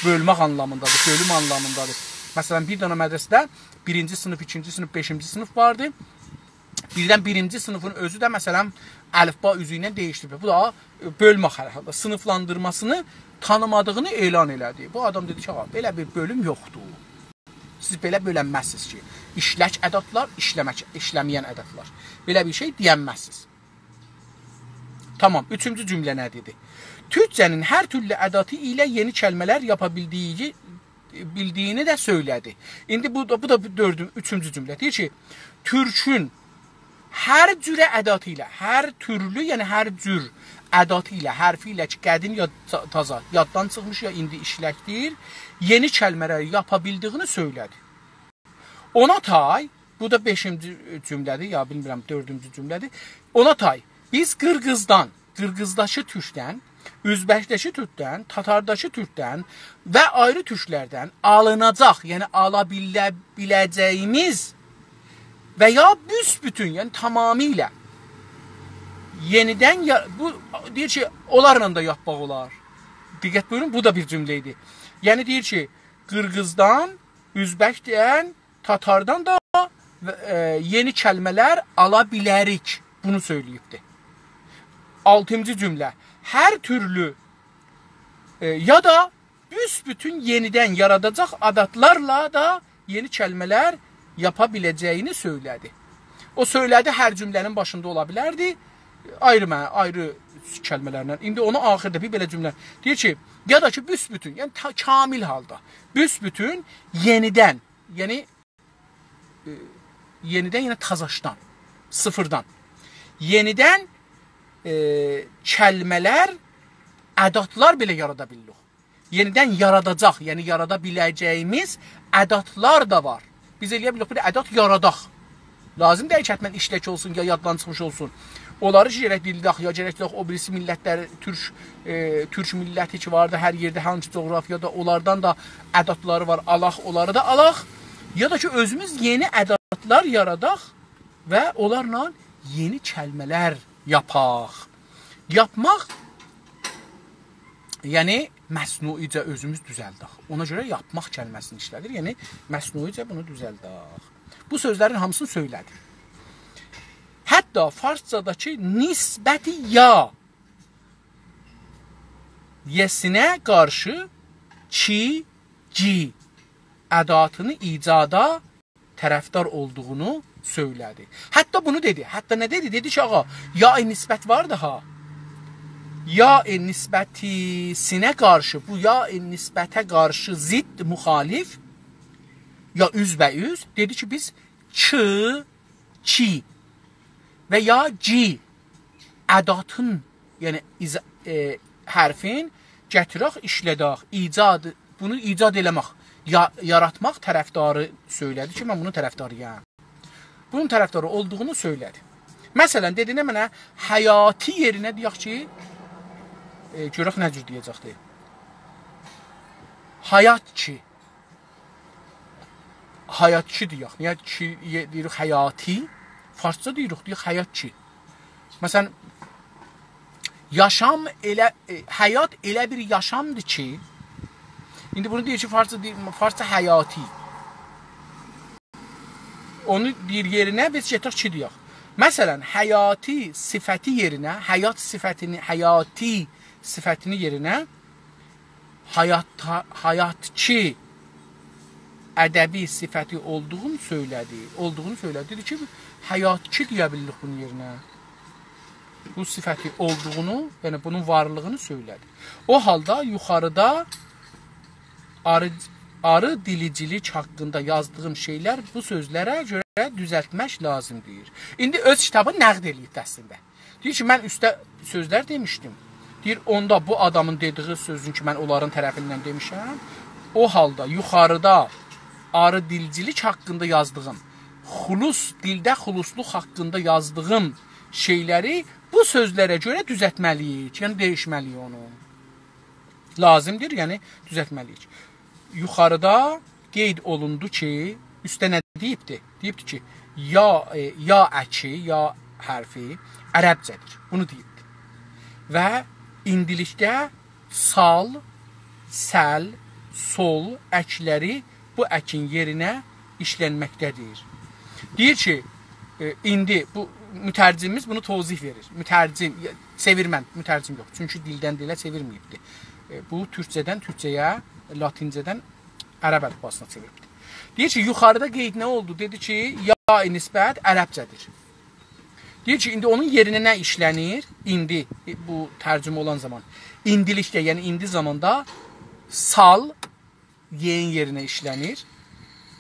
bölmək anlamındadır, bölüm anlamındadır. Məsələn, bir dənə mədrəsədə birinci sınıf, ikinci sınıf, beşinci sınıf vardı. Birdən birinci sınıfın özü də məsələn əlifba üzü ilə dəyişdirib. Bu da bölmə xərəqədə sınıflandırmasını tanımadığını elan elədi. Bu adam dedi ki, belə bir bölüm yoxdur. Siz belə bölənməzsiniz ki, işlək ədadlar, işləməyən ədadlar. Belə bir şey deyənməzsiniz. Tamam, üçüncü cümlə nə dedi? Türkçənin hər türlü ədatı ilə yeni kəlmələr yapabildiyini də söylədi. İndi bu da üçüncü cümlə. Deyir ki, Türkün hər cürə ədatı ilə, hər türlü, yəni hər cür ədatı ilə, hərfi ilə ki, qədim ya taza, yaddan çıxmış ya indi işləkdir, yeni kəlmələr yapabildiyini söylədi. Ona tay, bu da 5-ci cümlədir, ya bilmirəm 4-cü cümlədir. Ona tay, biz Qırğızdakı türkdən, Üzbəkdəki türkdən, Tatardakı türkdən və ayrı türklərdən alınacaq, yəni ala biləcəyimiz və ya büsbütün, yəni tamamilə yenidən, bu deyir ki, onlarla da yapmaq olar. Diqqət buyurun, bu da bir cümlə idi. Yəni deyir ki, Qırğızdan, Üzbəkdən, Tatardan da yeni kəlmələr ala bilərik. Bunu söyləyibdir. 6-cı cümlə. Hər türlü ya da büsbütün yenidən yaradacaq adadlarla da yeni kəlmələr yapa biləcəyini söylədi. O söylədi, hər cümlənin başında ola bilərdi. Ayrı kəlmələrlə. İndi onu axırda bir belə cümlə deyir ki, ya da ki, büsbütün, yəni kamil halda, büsbütün yenidən, yəni tazaşdan, sıfırdan, yenidən kəlmələr, ədadlar belə yarada bilirik. Yenidən yaradacaq, yəni yarada biləcəyimiz ədadlar da var. Biz eləyə bilirik, bir ədad yaradaq. Lazım deyil ki, həttən işlək olsun, ya yaddan çıxmış olsun. Onları gərək dildaq, ya gərək o birisi millətləri, Türk milləti ki vardı, hər yerdə, hangi coğrafiyada, onlardan da ədadları var, alaq, onları da alaq. Ya da ki, özümüz yeni ədadlar yaradaq və onlarla yeni kəlmələr yapaq. Yapmaq, yəni məsnuicə özümüz düzəldək. Ona görə yapmaq kəlməsini işlədir. Yəni məsnuicə bunu düzəldək. Bu sözlərin hamısını söylədi. Hətta farscadakı nisbəti ya yesinə qarşı ki, ci ədatını icada tərəfdar olduğunu söylədi. Hətta bunu dedi. Hətta nə dedi? Dedi ki, ağa, ya nisbət vardı ha. Ya nisbətisinə qarşı, bu ya nisbətə qarşı zidd, müxalif, ya üzbəüz, dedi ki, biz çı, çi və ya ci ədatın, yəni hərfin gətirək, işlədək, icad, bunu icad eləmək, yaratmaq tərəfdarı söylədi ki, mən bunun tərəfdarıyam. Bunun tərəfdarı olduğunu söylədi. Məsələn, dedi nə mənə, həyati yerinə deyək ki, görək nə cür deyəcəkdir. Həyatçı. Həyatçı deyək. Niyə deyirik həyati? Farsça deyirik, deyək həyatçı. Məsələn, yaşam elə, həyat elə bir yaşamdır ki, indi bunu deyir ki, farsça həyati. Onu deyir yerinə, biz getək ki, deyək. Məsələn, həyati sifəti yerinə, həyat sifətini, həyati sifətini yerinə həyatçı ədəbi sifəti olduğunu söylədi. Dedi ki, həyatçı deyə bilirik bunun yerinə. Bu sifəti olduğunu, yəni bunun varlığını söylədi. O halda yuxarıda arı dilicilik haqqında yazdığım şeylər bu sözlərə görə düzəltmək lazım deyir. İndi öz kitabı nəqd eləyib əslində. Deyir ki, mən üstə sözlər demişdim. Deyir, onda bu adamın dediği sözün ki, mən onların tərəfindən demişəm. O halda yuxarıda arı dilcilik haqqında yazdığım, dildə xulusluq haqqında yazdığım şeyləri bu sözlərə görə düzəltməliyik. Yəni, dəyişməliyik onu. Lazımdır, yəni düzəltməliyik. Yuxarıda qeyd olundu ki, üstə nə deyibdir? Deyibdir ki, ya əki, ya hərfi ərəbcədir. Bunu deyibdir. Və indilikdə sal, səl, sol əkləri bu əkin yerinə işlənməkdədir. Deyir ki, indi bu mütərcimimiz bunu tozih verir. Mütərcim, çevirmən, mütərcim yox. Çünki dildən dilə çevirməyibdir. Bu türkcədən türkcəyə, latincədən ərəb əlifbasına çeviribdir. Deyir ki, yuxarıda qeyd nə oldu? Dedi ki, ya nisbət ərəbcədir. Deyir ki, indi onun yerinə nə işlənir? İndi, bu tərcümə olan zaman. İndilikdə, yəni indi zamanda sal, yeyin yerinə işlənir.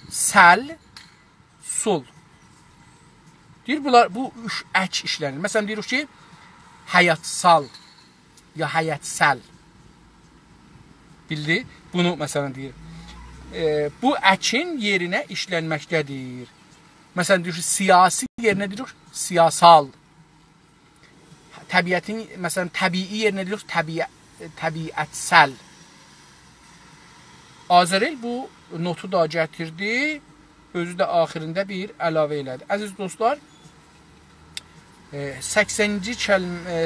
Səl, sul. Deyir, bu üç ək işlənir. Məsələn, deyirik ki, həyatsal, ya həyatsəl. Bildi? Bunu, məsələn, deyir. Bu əkin yerinə işlənməkdədir. Məsələn, deyirik ki, siyasi yerinə deyirik, siyasal. Təbiətin, məsələn, təbii yerinə deyirik, təbiətsəl. Azəril bu notu da gətirdi, özü də axirində bir əlavə elədi. Əziz dostlar, 80-ci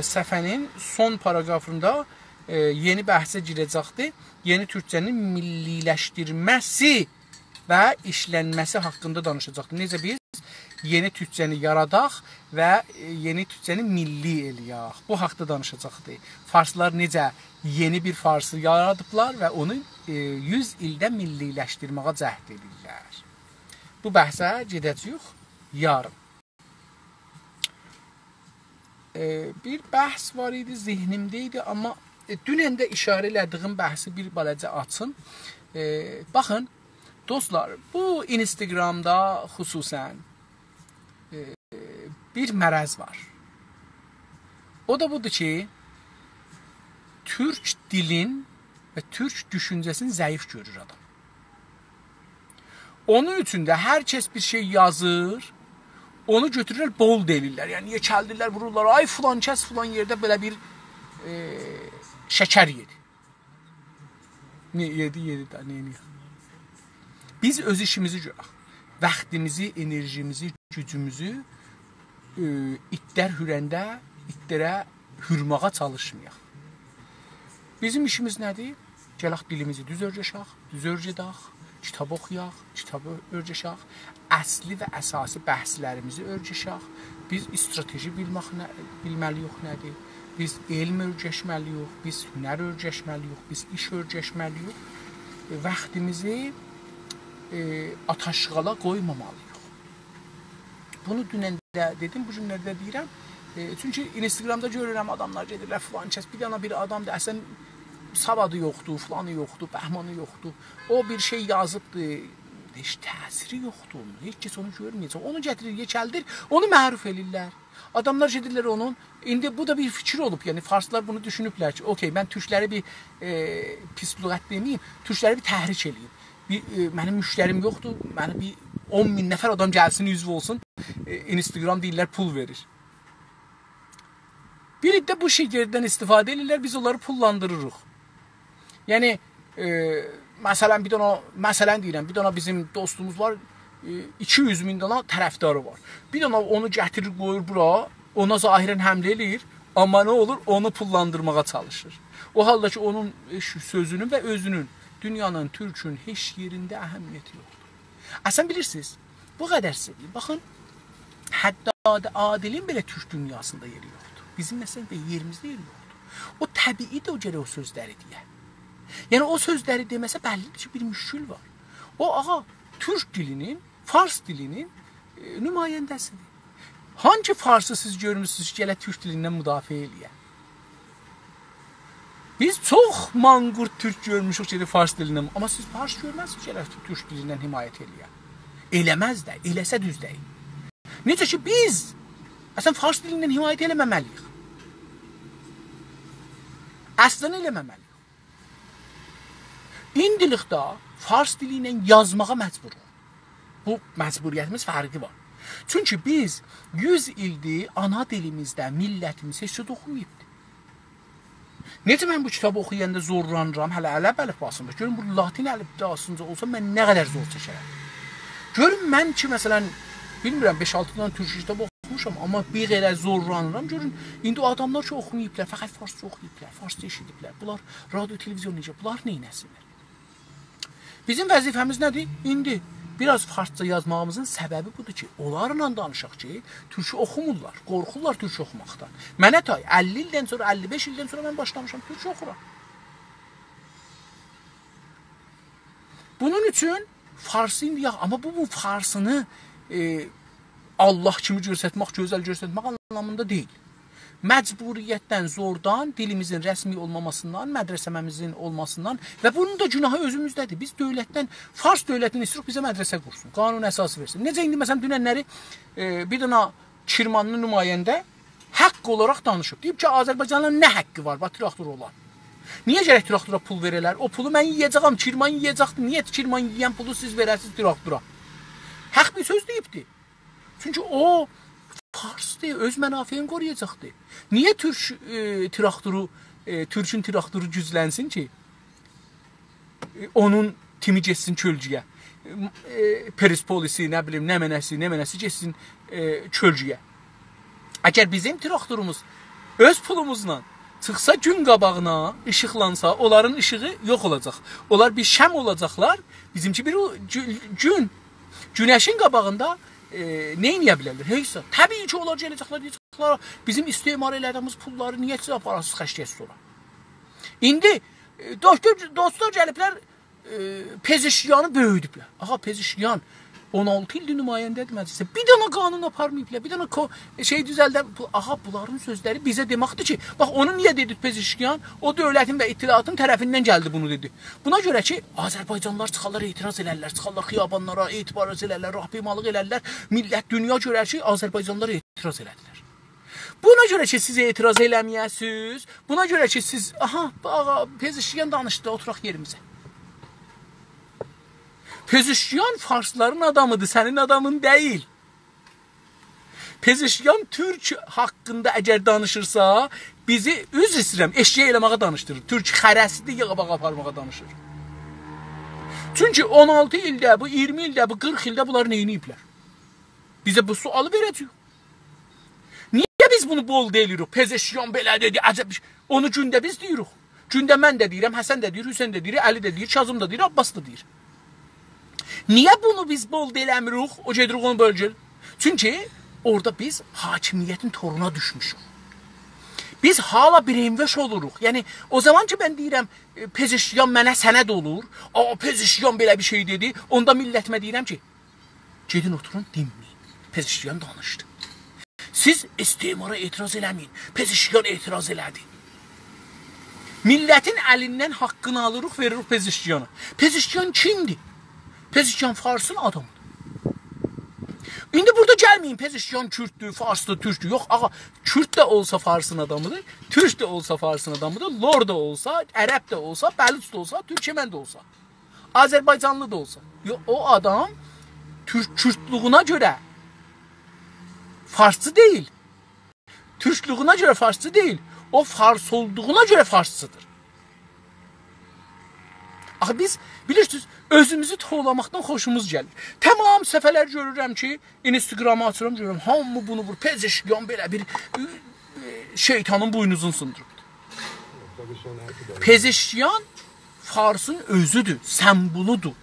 səhifənin son paraqrafında yeni bəhsə girəcəkdir. Yeni türkçənin milliləşdirməsi və işlənməsi haqqında danışacaqdır. Necə biz yeni türkçəni yaradaq və yeni türkçəni milli eləyək. Bu haqda danışacaqdır. Farslar necə yeni bir farsı yaradıblar və onu 100 ildə milliləşdirməyə cəhd edirlər. Bu bəhsə gedəcəyik yarın. Bir bəhs var idi, zihnimdə idi, amma dünən də işarə elədiyim bəhsi bir balacə açın. Baxın, dostlar, bu Instagramda xüsusən bir mərəz var. O da budur ki, türk dilin və türk düşüncəsini zəif görür adam. Onun üçün də hər kəs bir şey yazır, onu götürürlər, bol delirlər. Yəni, yekəldirlər, vururlar, ay filan kəs filan yerdə belə bir şəkər yedi. Ne yedi da, neyini? Biz öz işimizi görək. Vaxtimizi, enerjimizi, gücümüzü itlər hürəndə itlərə hürmağa çalışmayaq. Bizim işimiz nədir? Gələk dilimizi düz öyrəşək, düz öyrədək, kitab oxuyaq, kitabı öyrəşək, əsli və əsası bəhslərimizi öyrəşək. Biz strateji bilməliyik nədir? Biz elm öyrəşməliyik, biz hünər öyrəşməliyik, biz iş öyrəşməliyik. Vaxtimizi ataşğala qoymamalıyıq. Bunu dünən də dedim, bu günlərdə deyirəm. Çünki Instagramda görürəm adamlar gedirlər, filan kəs bir dana bir adamdır, əslən savadı yoxdur, filanı yoxdur, bəhmanı yoxdur. O bir şey yazıbdır, heç təsiri yoxdur onun, heç kəs onu görməyəcək. Onu gətirir, yekəldir, onu məruf elirlər. Adamlar gedirlər onun, indi bu da bir fikir olub, yəni farslar bunu düşünüblər ki, okey, mən türkləri bir pis lüğət deməyim, türkləri bir təhrik eləyim. Mənim müştərim yoxdur, mənə bir 10.000 nəfər adam gəlsin, üzv olsun, Instagram deyirlər, pul verir. Bir də bu şəkildən istifadə edirlər, biz onları pullandırırıq. Yəni, məsələn deyirəm, bir dana bizim dostumuz var, 200.000 dana tərəfdarı var. Bir dana onu gətirir, qoyur bura, ona zahirən həmlə eləyir, amma nə olur? Onu pullandırmağa çalışır. O halda ki, onun sözünün və özünün, dünyanın, türkün heç yerində əhəmiyyəti yoxdur. Əsən bilirsiniz, bu qədər sevgi. Baxın, Həddad Adilin belə türk dünyasında yeri yoxdur. Bizim məsələn də yerimizdə yeri yoxdur. O təbii də o gərək o sözləri deyə. Yəni o sözləri deməsə bəllidir ki, bir müşkül var. O türk dilinin, fars dilinin nümayəndəsidir. Hangi farsı siz görmüsünüz ki, gələ türk dilindən müdafiə eləyə? Biz çox manqurt türk görmüşük ki, fars dilindən, amma siz fars görməzsiniz ki, gələ türk dilindən himayət eləyə. Eləməz də, eləsə düz deyil. Necə ki, biz əslən fars dilindən himayət eləməməliyik. Əslən eləməməliyik. İndilikdə fars dili ilə yazmağa məcburuq. Bu məcburiyyətimiz fərqi var. Çünki biz 100 ildir ana dilimizdə millətimiz heç də oxumayıbdır. Necə mən bu kitabı oxuyanda zorlanıram, hələ ələb əlifbasında. Görün, bu latin əlifbasında olsa mən nə qədər zor çəkərəm. Görün, mən ki, məsələn, bilmirəm, 5-6 dənə türk kitabı oxumuşam, amma bir elə zorlanıram. Görün, indi o adamlar ki, oxumayıblar, fəqət farsça oxuyublar, farsça eşidiblər. Bunlar radio, televizyon necə, bunlar neynəsinlər? Bizim vəzifəmiz nədir? İndi biraz farsça yazmağımızın səbəbi budur ki, onlarla danışaq ki, türkü oxumurlar, qorxurlar türkü oxumaqdan. Mənə tay 50 ildən sonra, 55 ildən sonra mən başlamışam, türkü oxuram. Bunun üçün farsı indi yox, amma bu farsını Allah kimi göstərmək, gözəl göstərmək anlamında deyil. Məcburiyyətdən, zordan, dilimizin rəsmi olmamasından, mədrəsəmizin olmasından və bunun da günahı özümüzdədir. Biz dövlətdən, fars dövlətini istirik bizə mədrəsə qursun, qanun əsası versin. Necə indi məsələn dünənləri bir dana Kirmanlı nümayəndə haqq olaraq danışıb. Deyib ki, Azərbaycanın nə haqqı var, traktor olar. Niyə gərək traktora pul verələr? O pulu mən yiyəcəyəm, Kirman yiyəcəkdir. Niyə Kirman yiyən pulu siz verəsiniz traktora? Haqq bir söz deyibdir. Çünki o farsdır, öz mənafeyini qoruyacaqdır. Niyə türkün traktoru güclənsin ki? Onun timi geçsin kölcüyə. Perispolisi, nə bilim, nə mənəsi geçsin kölcüyə. Əgər bizim traktorumuz öz pulumuzla çıxsa gün qabağına, işıqlansa, onların işığı yox olacaq. Onlar bir şəm olacaqlar, bizimki bir gün. Günəşin qabağında neyə bilərlər? Heysə, təbii ki, onlar gələcəklər, bizim istimar elədiyimiz pulları niyə siz aparasız xəşkəsiz olar? İndi dostlar gəliblər, Pezeşkiyanı böyüdüblər. Ağa, Pezeşkiyan 16 ildir nümayəndədir məclisə. Bir dana qanun aparmayıblar, bir dana şey düzəldə. Ağa, bunların sözləri bizə deməkdir ki, bax, onu niyə dedi Pezeşkiyan? O dövlətin və ittilatın tərəfindən gəldi bunu dedi. Buna görə ki, Azərbaycanlılar çıxarlar, etiraz elərlər, çıxarlar xiyabanlara, etibar elərlər, rahbimalıq elərlər. Millət, dünya görər ki, Azərbaycanlılar etiraz elədilər. Buna görə ki, siz etiraz eləməyəsiniz. Buna görə ki, siz, aha, ağa, Pezeşkiyan danışdı, oturaq yerimizə. Pezeşkiyan farsların adamıdır, sənin adamın deyil. Pezeşkiyan türk haqqında əgər danışırsa, bizi üzr istəyirəm, eşya eləməyə danışdırır. Türk xərəsidir, yığabağa aparmağa danışır. Çünki 16 ildə, bu 20 ildə, bu 40 ildə bunlar neyini iplər? Bizə bu sualı verəcək. biz bunu bol deyirik. Pezeşyan belə dedi, əcəb. Onu gündə biz deyirik. Gündə mən də deyirəm, Həsən də deyir, Hüseyn də deyir, Əli də deyir, Kazım da deyir, Abbas da deyir. Niyə bunu biz bol deyiləmirik? O gedirik onu bölgül. Çünki orada biz hakimiyyətin toruna düşmüşük. Biz hala brainwash oluruq. Yəni o zaman ki mən deyirəm Pezeşyan mənə sənəd olur. Pezeşyan belə bir şey dedi. Onda millətimə deyirəm ki, gedin oturun dinməyin. Pezeşyan danışdı. Siz istimara etiraz eləməyin. Pezeşyan etiraz elədi. Millətin əlindən haqqını alırıq, veririk Pezeşyana. Pezeşyan kimdir? Pezeşyan Farsın adamıdır. İndi burada gəlməyin, Pezeşyan Kürddür, Farsdır, Türkdür. Yox, ağa, Kürd də olsa Farsın adamıdır, Türk də olsa Farsın adamıdır, Lor da olsa, Ərəb də olsa, Bəluç da olsa, Türkmən də olsa, Azərbaycanlı da olsa. Yox, o adam Kürtlüğüne görə Farsçı deyil. Türklüğüne görə Farsçı deyil. O Fars olduğuna görə Farsçıdır. Axı biz bilirsiniz, özümüzü toğlamaqdan xoşumuz gəlir. Tamam səfələr görürəm ki, Instagram'a açıram, görürəm, hamı bunu vur, Pezeşyan belə bir şeytanın buynuzunu sındırıb. Pezeşyan Farsın özüdür, semboludur.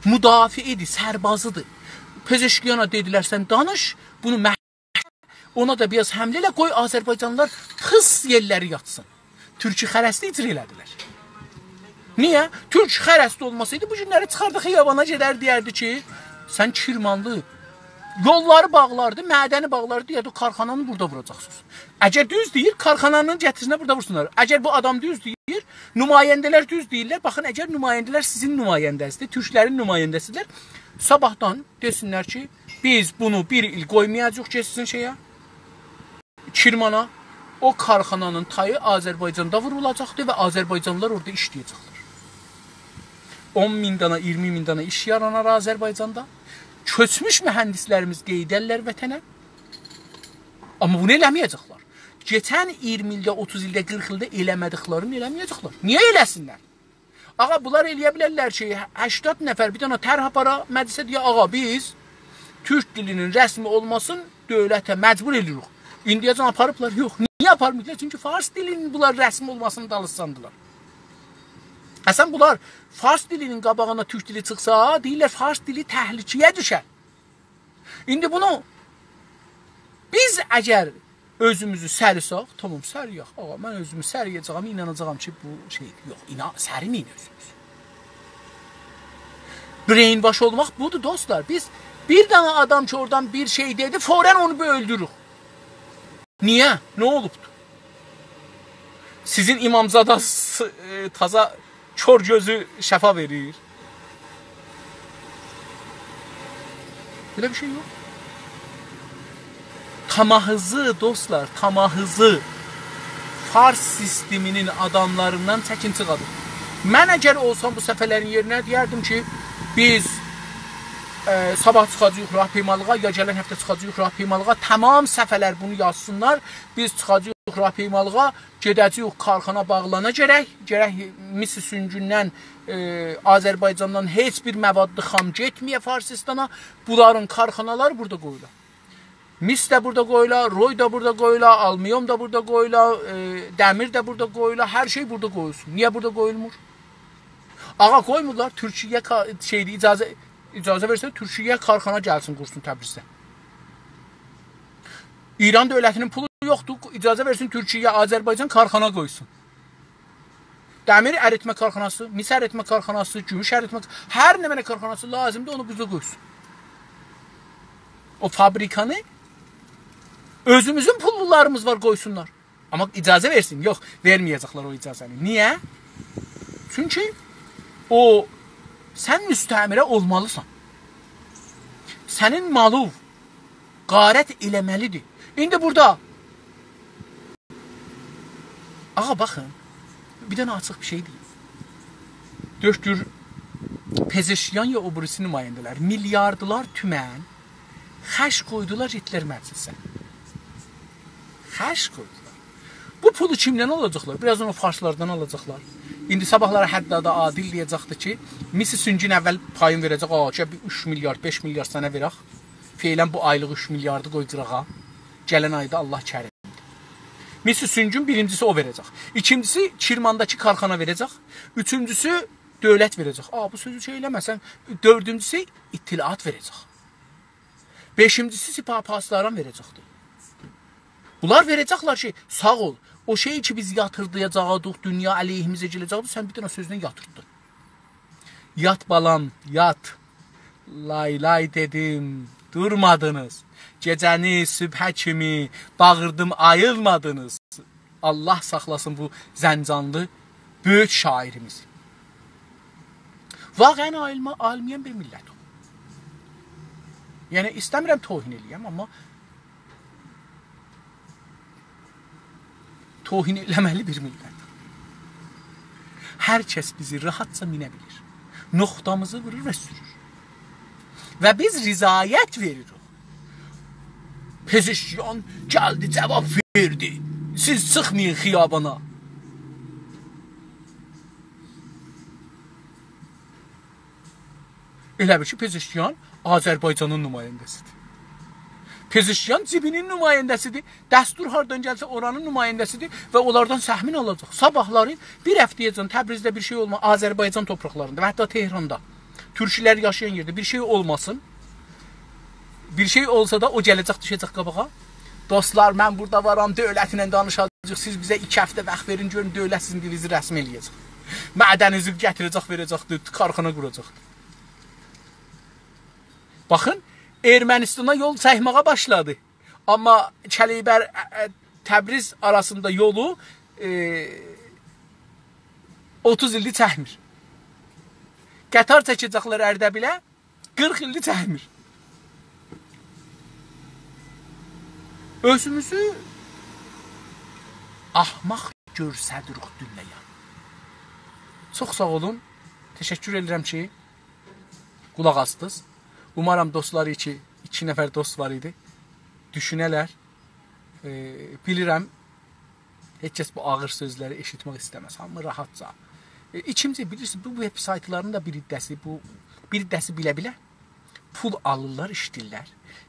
Müdafiidir, sərbazıdır. Pezeşyana dedilər, sən danış, bunu ona da biraz həmlə ilə qoy, Azərbaycanlılar pıs yerləri yatsın. Türkü xərəsti icra elədilər. Niyə? Türk xərəsti olmasaydı bu günləri çıxardı xiyabana gedər deyərdi ki, sən Kirmanlı, yolları bağlardı, mədəni bağlardı, deyərdi, karxananı burada vuracaqsınız. Əgər düz deyir, karxananın gətirinə burada vursunlar. Əgər bu adam düz deyir, nümayəndələr düz deyirlər. Baxın, əgər nümayəndələr sizin nümayəndəsidir, türklərin nümayəndəsidirlər, sabahdan desinlər ki, biz bunu bir il qoymayacaq keçsin şeyə, Kirmana, o karxananın tayı Azərbaycanda vurulacaqdır və Azərbaycanlılar orada işləyəcəklər. 10.000 dana, 20.000 dana iş yaranar Azərbaycanda. Köçmüş mühəndislərimiz qeydərlər vətənə. Amma bunu eləməyəcəklər. Geçən 20 ildə, 30 ildə, 40 ildə eləmədiklərini eləməyəcəklər. Niyə eləsinlər? Ağa, bunlar eləyə bilərlər ki, 80 nəfər bir dana tərh apara, məclisə deyə, ağa, biz Türk dilinin rəsmi olmasın, dövlətə məcbur edirik. İndiyəcən aparıblar, yox. Niyə aparmırlar? Çünki Fars dilinin bunlar rəsmi olmasını dalışsandılar. Əsən bunlar Fars dilinin qabağına Türk dili çıxsa, deyirlər Fars dili təhlükəyə düşər. İndi bunu biz əgər özümüzü sərisaq, tamam səriyək, ağa, mən özümü səriyəcəyəm, inanacağım ki, bu şeydir. Yox, səriməyin özünüzü. Brainwash olmaq budur, dostlar. Biz bir dana adam ki, oradan bir şey dedi, forən onu öldürürük. Niyə? Nə olubdur? Sizin İmamzada taza kör gözü şəfa verir. Belə bir şey yox. Tamahızı dostlar, tamahızı Fars sisteminin adamlarından çəkinti qadır. Mən əgər olsam bu səfərlərin yerinə deyərdim ki, biz sabah çıxacağıq rahpeymalığa, ya gələn həftə çıxacağıq rahpeymalığa, tamam səfələr bunu yazsınlar, biz çıxacağıq rahpeymalığa, gedəcəyik karxana bağlana gərək mis süngündən Azərbaycandan heç bir məvadlı xam getməyə Farsistana, bunların karxanalar burada qoyular. Mis də burada qoyular, roy da burada qoyular, almiyom da burada qoyular, dəmir də burada qoyular, hər şey burada qoyulsun. Niyə burada qoyulmur? Ağa qoymurlar, Türkiyə şeydi, icazə versə, Türkiyə karxana gəlsin, qursun Təbrizdə. İran dövlətinin pulu yoxdur, icazə versin Türkiyə, Azərbaycan karxana qoysun. Dəmir əritmə karxanası, mis əritmə karxanası, gümüş əritmə, hər nə mənə karxanası lazımdır, onu bizə qoysun. O fabrikanı özümüzün pullularımız var, qoysunlar. Amma icazə versin, yox, verməyəcəklər o icazəni. Niyə? Çünki o sən müstəmirə olmalısan. Sənin malov qarət eləməlidir. İndi burada ağa baxın, bir dənə açıq bir şey deyil. Döşdür Pezeşyan ya o birisi nümayəndələr, milyardılar tümən xəş qoydular Hitler məclisə. Xəş qoydular. Bu pulu kimdən alacaqlar? Birazdan o farslardan alacaqlar. İndi sabahlara həddada adil deyəcəkdir ki, misi süngün əvvəl payın verəcək, 3 milyard, 5 milyard sənə verək. Feylən bu aylıq 3 milyardı qoy qırağa. gələn ayda Allah kərimdir. Misli Süngün birincisi o verəcək. İkincisi Kirmandakı karxana verəcək. Üçüncüsü dövlət verəcək. Bu sözü şey eləməsən. Dördüncüsü ittilaat verəcək. Beşincisi Sipah-Pasdaran verəcəkdir. Bunlar verəcəklər ki, sağ ol. O şeyi ki biz yatırdıyacaqdıq, dünya əleyhimizə gələcəkdir, sən bir dənə sözünə yatırdın. Yat balam, yat. Lay lay dedim, durmadınız. Gecəni sübhə kimi bağırdım, ayılmadınız. Allah saxlasın bu Zəncanlı böyük şairimizi. Vaqən alimiyən bir millət o. Yəni, istəmirəm tohin eləyəm, amma tohin eləməli bir millət. Hər kəs bizi rahatca minə bilir. Noxtamızı vurur və sürür. Və biz rizayət veririk. Pezeşyan gəldi, cavab verdi. Siz çıxmayın xiyabana. Elə bir ki, Pezeşyan Azərbaycanın nümayəndəsidir. Pezeşyan cibinin nümayəndəsidir. Dəstur hardan gəlsə oranın nümayəndəsidir və onlardan səhmin alacaq. Sabahları bir həftəyəcən Təbrizdə bir şey olma, Azərbaycan torpaqlarında və hətta Tehranda, türklər yaşayan yerdə bir şey olmasın. Bir şey olsa da o gələcək, düşəcək qabağa. Dostlar, mən burada varam, dövlətlə danışacaq. Siz bizə 2 həftə vaxt verin, görün, dövlət sizin bizi rəsm eləyəcək. Mədənizi gətirəcək, verəcəkdir, karxana quracaqdır. Baxın, Ermənistana yol çəkməyə başladı. Amma Kəlibər Təbriz arasında yolu 30 ildir çəkmir. Qatar çəkəcəklər Ərdəbilə 40 ildir çəkmir. Özümüzü ahmaq görsədirik dünyaya. Çox sağ olun. Təşəkkür edirəm ki, qulaq astınız. Umarım dostları ki, 2 nəfər dost var idi. Düşünələr. Bilirəm, heç kəs bu ağır sözləri eşitmək istəməz. Hamı rahatca. İkinci, bilirsiniz, bu web saytlarının da bir iddəsi bilə-bilə pul alırlar, işləyirlər.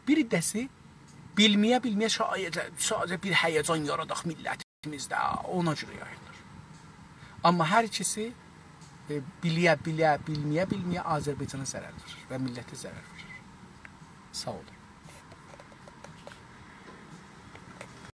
Bir iddəsi bilməyə sadəcə bir həyəcan yaradaq millətimizdə, ona görə yayılır. Amma hər ikisi bilməyə Azərbaycana zərər verir və millətə zərər verir. Sağ olun.